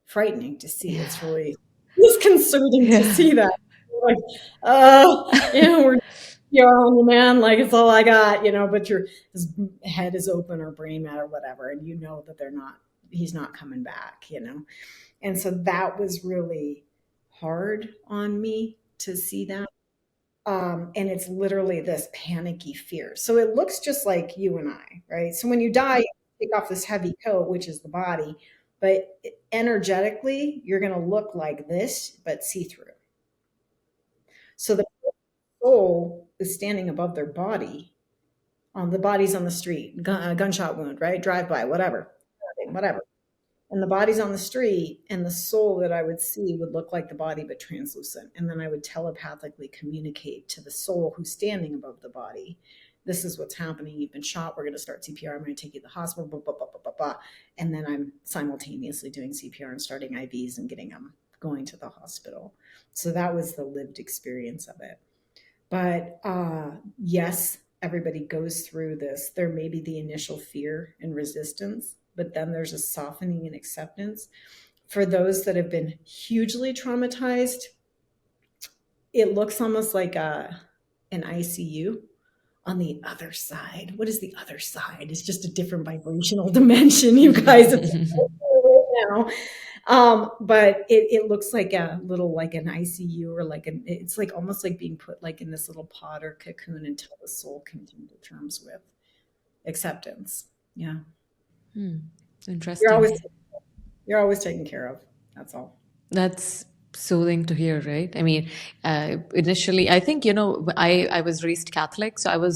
[SPEAKER 1] frightening to see. It's
[SPEAKER 2] Yeah.
[SPEAKER 1] really disconcerting to
[SPEAKER 2] Yeah.
[SPEAKER 1] see that. Like, we're on you, man. Like it's all I got, but his head is open or brain matter, whatever, and you know that he's not coming back. And so that was really hard on me to see that. And it's literally this panicky fear. So it looks just like you and I, right? So when you die, you take off this heavy coat, which is the body, but energetically, you're going to look like this, but see through. So the soul is standing above their body. On the body's on the street, gunshot wound, right? Drive by, whatever. And the body's on the street, and the soul that I would see would look like the body but translucent. And then I would telepathically communicate to the soul who's standing above the body. This is what's happening. You've been shot. We're going to start CPR. I'm going to take you to the hospital. Blah, blah, blah, blah, blah, blah. And then I'm simultaneously doing CPR and starting IVs and getting them going to the hospital. So that was the lived experience of it. But yes, everybody goes through this. There may be the initial fear and resistance, but then there's a softening and acceptance. For those that have been hugely traumatized, it looks almost like an ICU on the other side. What is the other side? It's just a different vibrational dimension, you guys. It's right now. But it looks like a little like an ICU or it's like almost like being put like in this little pod or cocoon until the soul can come to terms with acceptance. Yeah. You're
[SPEAKER 2] Interesting.
[SPEAKER 1] always you're always taken care of. That's all.
[SPEAKER 2] That's soothing to hear, right? I mean, initially, I think, I was raised Catholic, so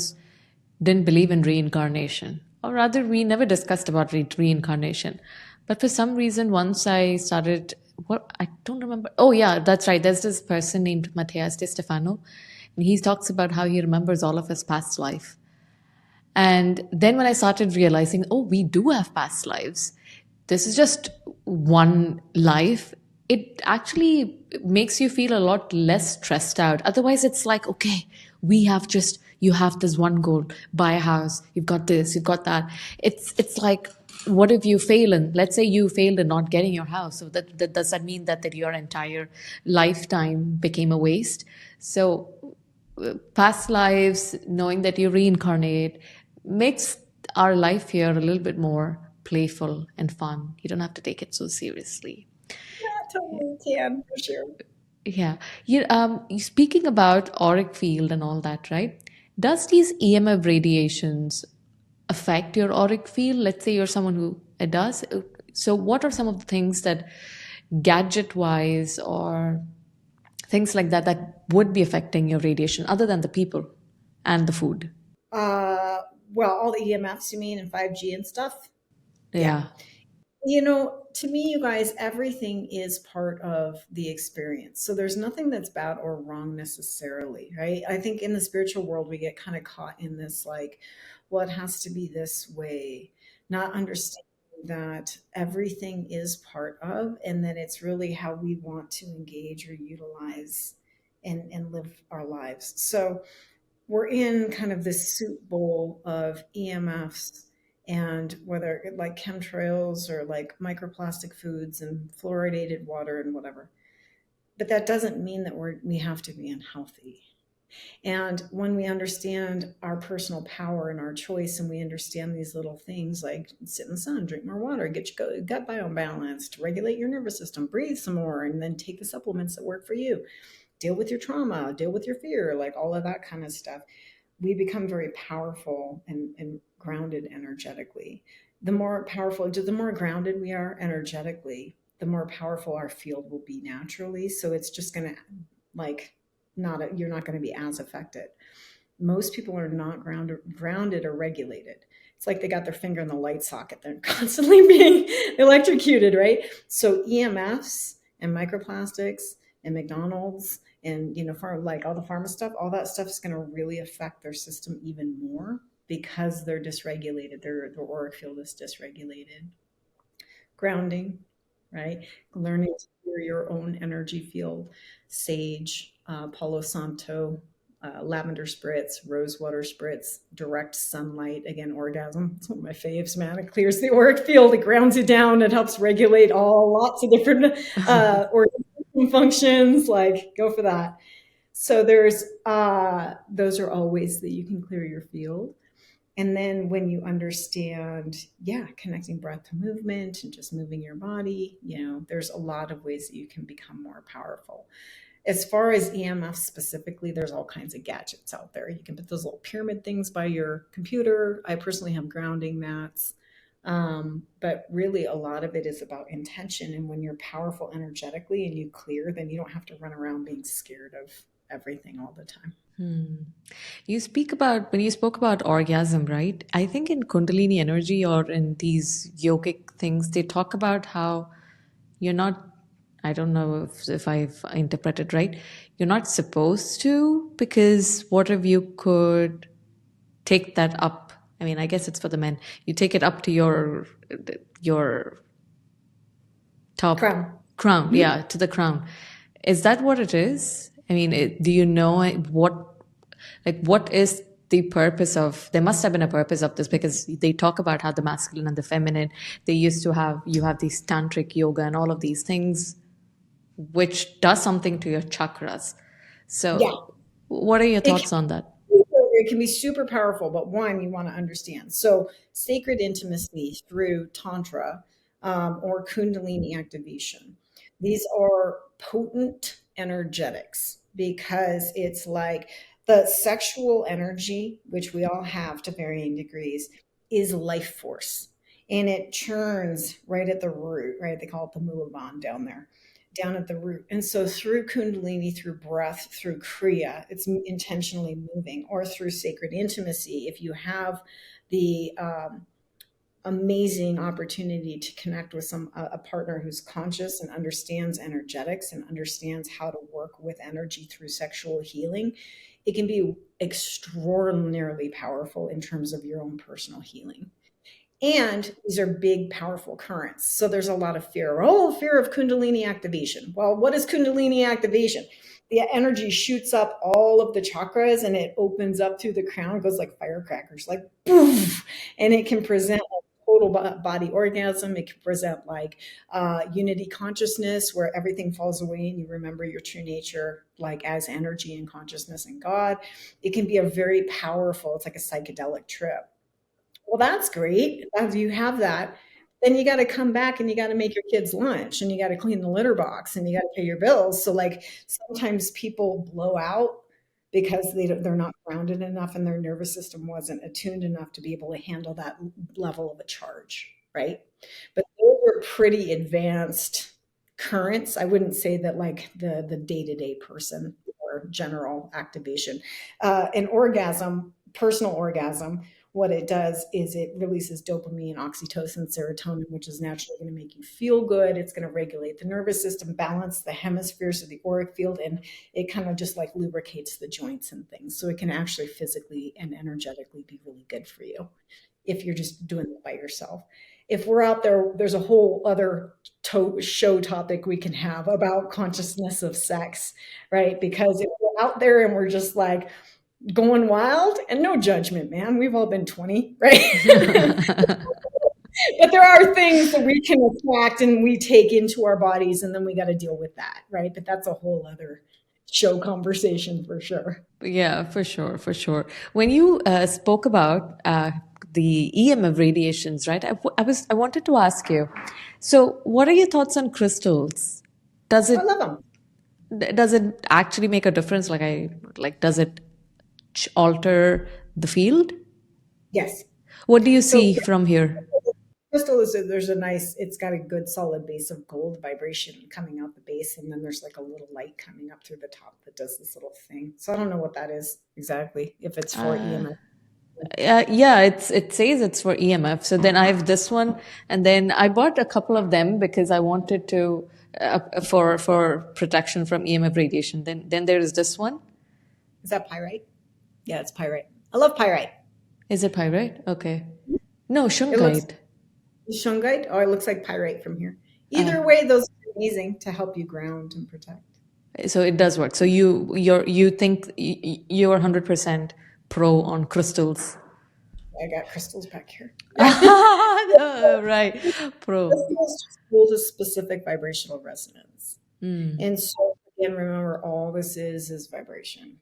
[SPEAKER 2] didn't believe in reincarnation. Or rather, we never discussed about reincarnation. But for some reason, once I started, what I don't remember. Oh, yeah, that's right. There's this person named Matthias de Stefano, and he talks about how he remembers all of his past life. And then when I started realizing, oh, we do have past lives, this is just one life, it actually makes you feel a lot less stressed out. Otherwise, it's like, okay, you have this one goal, buy a house, you've got this, you've got that. It's like, what if you fail? And let's say you failed in not getting your house. So that does that mean that your entire lifetime became a waste? So past lives, knowing that you reincarnate, makes our life here a little bit more playful and fun. You don't have to take it so seriously.
[SPEAKER 1] Yeah, totally can for sure.
[SPEAKER 2] Yeah. Speaking about auric field and all that, right? Does these EMF radiations affect your auric field? Let's say you're someone who it does. So, what are some of the things that, gadget wise or things like that, that would be affecting your radiation other than the people and the food?
[SPEAKER 1] Uh, well, all the EMFs you mean and 5G and stuff? Yeah.
[SPEAKER 2] Yeah.
[SPEAKER 1] To me, you guys, everything is part of the experience. So there's nothing that's bad or wrong necessarily, right? I think in the spiritual world, we get kind of caught in this like, well, it has to be this way, not understanding that everything is part of, and that it's really how we want to engage or utilize and live our lives. So we're in kind of this soup bowl of EMFs, and whether like chemtrails or like microplastic foods and fluoridated water and whatever. But that doesn't mean that we have to be unhealthy. And when we understand our personal power and our choice, and we understand these little things like sit in the sun, drink more water, get your gut biome balanced, regulate your nervous system, breathe some more, and then take the supplements that work for you, deal with your trauma, deal with your fear, like all of that kind of stuff, we become very powerful and grounded energetically. The more powerful, the more grounded we are energetically, the more powerful our field will be naturally. So it's just going to like you're not going to be as affected. Most people are not grounded or regulated. It's like they got their finger in the light socket. They're constantly being electrocuted, right? So EMFs and microplastics and McDonald's And, for like all the pharma stuff, all that stuff is going to really affect their system even more because they're dysregulated. Their auric field is dysregulated. Grounding, right? Learning to hear your own energy field, sage, Palo Santo, lavender spritz, rosewater spritz, direct sunlight. Again, orgasm. It's one of my faves, man. It clears the auric field. It grounds it down. It helps regulate lots of different organ functions. Like, go for that. So those are all ways that you can clear your field. And then when you understand, connecting breath to movement and just moving your body, there's a lot of ways that you can become more powerful. As far as EMF specifically, there's all kinds of gadgets out there. You can put those little pyramid things by your computer. I personally have grounding mats. But really, a lot of it is about intention. And when you're powerful energetically and you clear, then you don't have to run around being scared of everything all the time.
[SPEAKER 2] When you spoke about orgasm, right? I think in Kundalini energy or in these yogic things, they talk about how you're not, I don't know if I've interpreted right, you're not supposed to, because what if you could take that up? I mean, I guess it's for the men. You take it up to your top crown, yeah, to the crown. Is that what it is? I mean, do you know what is the purpose of, there must have been a purpose of this, because they talk about how the masculine and the feminine, you have these tantric yoga and all of these things, which does something to your chakras. So what are your thoughts on that?
[SPEAKER 1] It can be super powerful, but one, you want to understand. So sacred intimacy through Tantra or Kundalini activation. These are potent energetics because it's like the sexual energy, which we all have to varying degrees, is life force. And it churns right at the root, right? They call it the Mulaban down there, down at the root. And so through Kundalini, through breath, through Kriya, it's intentionally moving, or through sacred intimacy. If you have the amazing opportunity to connect with a partner who's conscious and understands energetics and understands how to work with energy through sexual healing, it can be extraordinarily powerful in terms of your own personal healing. And these are big, powerful currents. So there's a lot of fear. Fear of Kundalini activation. Well, what is Kundalini activation? The energy shoots up all of the chakras and it opens up through the crown. It goes like firecrackers, like boom. And it can present total body orgasm. It can present like unity consciousness, where everything falls away and you remember your true nature, like as energy and consciousness and God. It can be a very powerful, it's like a psychedelic trip. Well, that's great. As you have that, then you got to come back and you got to make your kids lunch and you got to clean the litter box and you got to pay your bills. So like sometimes people blow out because they're not grounded enough and their nervous system wasn't attuned enough to be able to handle that level of a charge, right? But those are pretty advanced currents. I wouldn't say that like the day-to-day person or general activation. An orgasm, personal orgasm, what it does is it releases dopamine, oxytocin, serotonin, which is naturally going to make you feel good. It's going to regulate the nervous system, balance the hemispheres of the auric field, and it kind of just like lubricates the joints and things. So it can actually physically and energetically be really good for you if you're just doing it by yourself. If we're out there, there's a whole other show topic we can have about consciousness of sex, right? Because if we're out there and we're just like, going wild, and no judgment, man. We've all been 20, right? But there are things that we can attract and we take into our bodies, and then we got to deal with that, right? But that's a whole other show conversation for sure.
[SPEAKER 2] Yeah, for sure, for sure. When you spoke about the EMF radiations, right? I wanted to ask you. So, what are your thoughts on crystals? Does it
[SPEAKER 1] I love them.
[SPEAKER 2] does it actually make a difference? Does it alter the field?
[SPEAKER 1] Yes.
[SPEAKER 2] What do you see from here?
[SPEAKER 1] Crystal it's got a good solid base of gold vibration coming out the base, and then there's like a little light coming up through the top that does this little thing. So I don't know what that is exactly, if it's for EMF.
[SPEAKER 2] Yeah, it says it's for EMF. So then I have this one, and then I bought a couple of them because I wanted to. for protection from EMF radiation. Then there is this one.
[SPEAKER 1] Is that pyrite? Yeah, it's pyrite. I love pyrite.
[SPEAKER 2] Is it pyrite? Okay. No,
[SPEAKER 1] It looks
[SPEAKER 2] shungite.
[SPEAKER 1] shungite. Oh, it looks like pyrite from here.
[SPEAKER 2] Uh,
[SPEAKER 1] Either way, those are amazing to help you ground and protect.
[SPEAKER 2] so it does work. So you think you're 100% pro on crystals.
[SPEAKER 1] I got crystals back here.
[SPEAKER 2] Right. Pro.
[SPEAKER 1] Crystals just hold a specific vibrational resonance. And so again, remember, all this is vibration.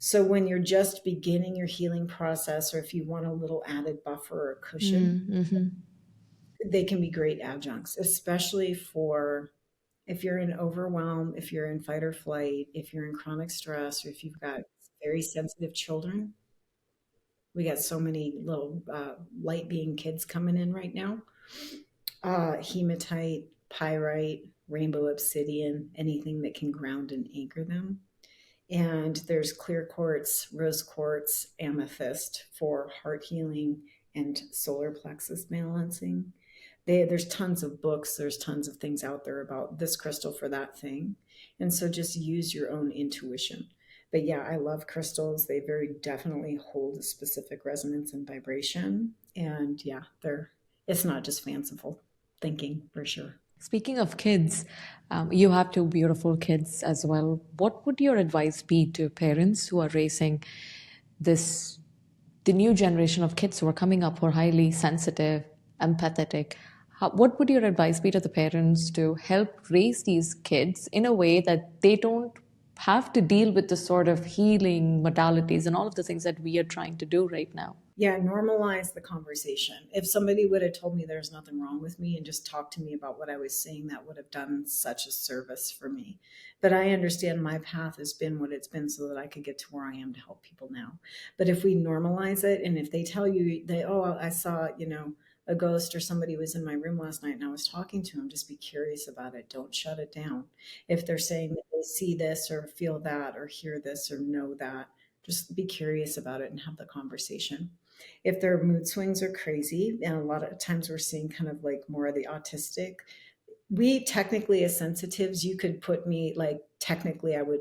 [SPEAKER 1] So when you're just beginning your healing process, or if you want a little added buffer or cushion, they can be great adjuncts, especially for if you're in overwhelm, if you're in fight or flight, if you're in chronic stress, or if you've got very sensitive children. We got so many little light being kids coming in right now. Hematite, pyrite, rainbow obsidian, anything that can ground and anchor them. And there's clear quartz, rose quartz, amethyst for heart healing and solar plexus balancing. There's tons of books, there's tons of things out there about this crystal for that thing. And so just use your own intuition. But yeah, I love crystals. They very definitely hold a specific resonance and vibration. And yeah, it's not just fanciful thinking for sure.
[SPEAKER 2] Speaking of kids, you have two beautiful kids as well. What would your advice be to parents who are raising the new generation of kids who are coming up, who are highly sensitive, empathetic? What would your advice be to the parents to help raise these kids in a way that they don't have to deal with the sort of healing modalities and all of the things that we are trying to do right now?
[SPEAKER 1] Yeah, normalize the conversation. If somebody would have told me there's nothing wrong with me and just talked to me about what I was seeing, that would have done such a service for me. But I understand my path has been what it's been so that I could get to where I am to help people now. But if we normalize it, and if they tell you I saw, a ghost or somebody was in my room last night and I was talking to him, just be curious about it. Don't shut it down. If they're saying that they see this or feel that or hear this or know that, just be curious about it and have the conversation. If their mood swings are crazy, and a lot of times we're seeing kind of like more of the autistic, we technically as sensitives, you could put me like technically I would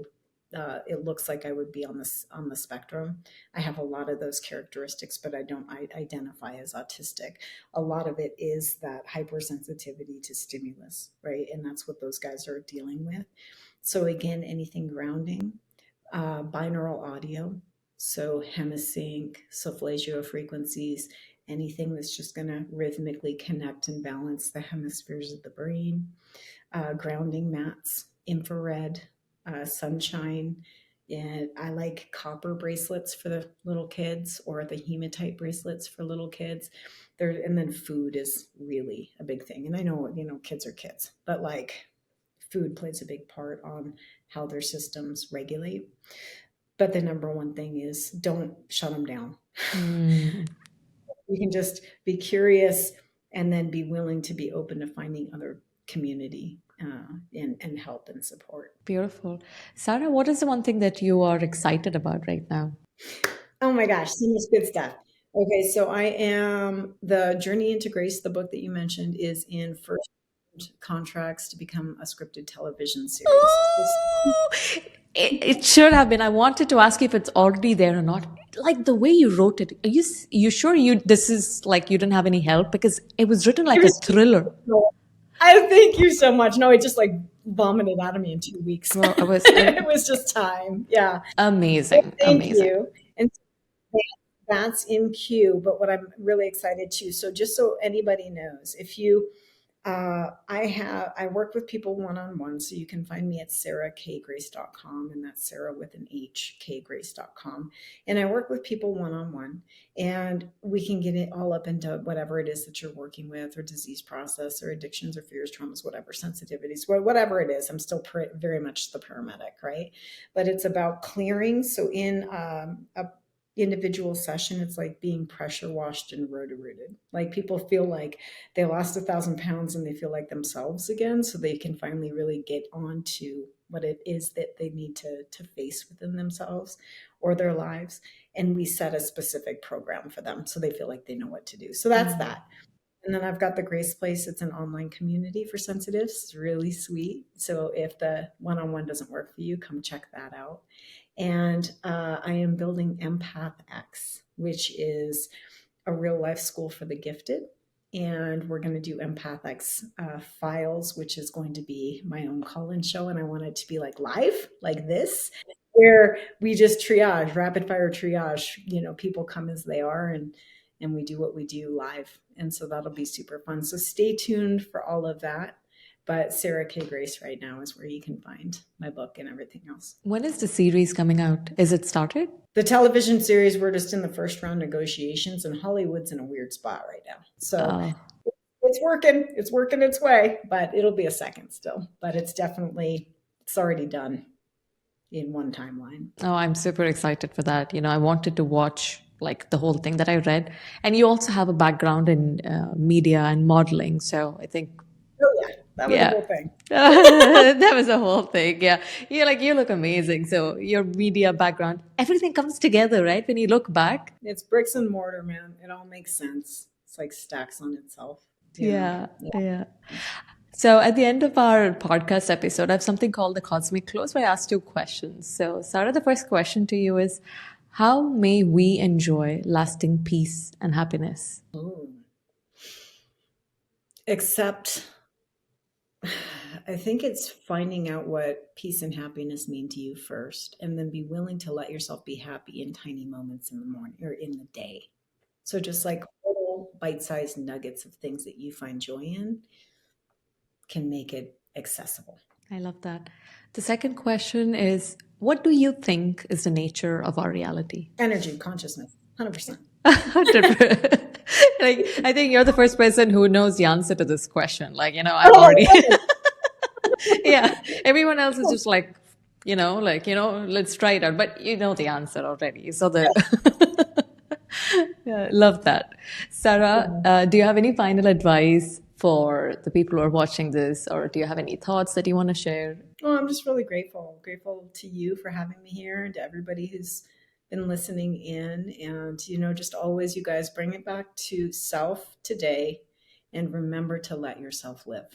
[SPEAKER 1] it looks like I would be on the spectrum. I have a lot of those characteristics, but I don't identify as autistic. A lot of it is that hypersensitivity to stimulus, right? And that's what those guys are dealing with. So again, anything grounding, binaural audio, so hemisync, solfeggio frequencies, anything that's just going to rhythmically connect and balance the hemispheres of the brain, grounding mats, infrared, sunshine. And I like copper bracelets for the little kids, or the hematite bracelets for little kids. And then food is really a big thing. And I know, kids are kids, but like food plays a big part on how their systems regulate. But the number one thing is don't shut them down. You can just be curious and then be willing to be open to finding other community and help and support.
[SPEAKER 2] Beautiful. Sara, what is the one thing that you are excited about right now?
[SPEAKER 1] Oh my gosh, so much good stuff. Okay, so the Journey into Grace, the book that you mentioned, is in first contracts to become a scripted television series.
[SPEAKER 2] Oh, it should have been. I wanted to ask you if it's already there or not. Like the way you wrote it, are you sure this is like you didn't have any help? Because it was written like a thriller.
[SPEAKER 1] I thank you so much. No, it just like vomited out of me in 2 weeks.
[SPEAKER 2] Well,
[SPEAKER 1] it was just time. Yeah.
[SPEAKER 2] Amazing.
[SPEAKER 1] Thank
[SPEAKER 2] amazing.
[SPEAKER 1] you. And that's in queue. But what I'm really excited to, so just so anybody knows, if you, I work with people one-on-one, so you can find me at SaraK.Grace.com, and that's Sara with an H, K.Grace.com. And I work with people one-on-one, and we can get it all up into whatever it is that you're working with, or disease process, or addictions, or fears, traumas, whatever, sensitivities, whatever it is. I'm still very much the paramedic, right? But it's about clearing. So in a individual session, it's like being pressure washed and roto-rooted. Like people feel like they lost 1,000 pounds and they feel like themselves again, so they can finally really get on to what it is that they need to face within themselves or their lives. And we set a specific program for them so they feel like they know what to do. So that's that. And then I've got the Grace Place. It's an online community for sensitives. It's really sweet. So if the one-on-one doesn't work for you, come check that out. And I am building Empath X, which is a real life school for the gifted. And we're going to do Empath X files, which is going to be my own call-in show. And I want it to be like live, like this, where we just triage, rapid fire triage. People come as they are, and we do what we do live. And so that'll be super fun. So stay tuned for all of that. But Sara K.Grace right now is where you can find my book and everything else.
[SPEAKER 2] When is the series coming out? Is it started?
[SPEAKER 1] The television series, we're just in the first round negotiations, and Hollywood's in a weird spot right now. So it's working its way, but it'll be a second still. But it's already done in one timeline.
[SPEAKER 2] Oh, I'm super excited for that. I wanted to watch like the whole thing that I read. And you also have a background in media and modeling. So I think...
[SPEAKER 1] Oh, yeah. That was the whole thing.
[SPEAKER 2] That was the whole thing. Yeah. You look amazing. So your media background, everything comes together, right? When you look back.
[SPEAKER 1] It's bricks and mortar, man. It all makes sense. It's like stacks on itself.
[SPEAKER 2] Yeah. So at the end of our podcast episode, I have something called the Cosmic Close, where I ask 2 questions. So Sara, the first question to you is, how may we enjoy lasting peace and happiness?
[SPEAKER 1] Except, I think it's finding out what peace and happiness mean to you first, and then be willing to let yourself be happy in tiny moments in the morning or in the day. So just like little bite-sized nuggets of things that you find joy in can make it accessible.
[SPEAKER 2] I love that. The second question is, what do you think is the nature of our reality?
[SPEAKER 1] Energy, consciousness, 100%.
[SPEAKER 2] 100%. I think you're the first person who knows the answer to this question. I've already... Yeah, everyone else is just like, let's try it out. But you know the answer already. So yeah, love that. Sara, do you have any final advice for the people who are watching this, or do you have any thoughts that you want to share?
[SPEAKER 1] Oh, I'm just really grateful to you for having me here, and to everybody who's been listening in. And, just always, you guys, bring it back to self today, and remember to let yourself live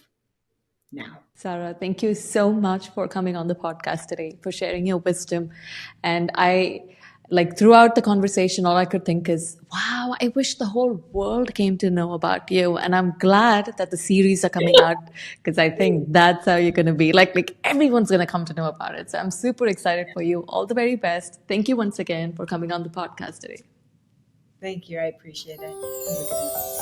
[SPEAKER 1] now.
[SPEAKER 2] Sara, thank you so much for coming on the podcast today, for sharing your wisdom. And throughout the conversation, all I could think is, wow, I wish the whole world came to know about you. And I'm glad that the series are coming out, because I think that's how you're going to be. Like everyone's going to come to know about it. So I'm super excited for you. All the very best. Thank you once again for coming on the podcast today.
[SPEAKER 1] Thank you. I appreciate it. Have a good night.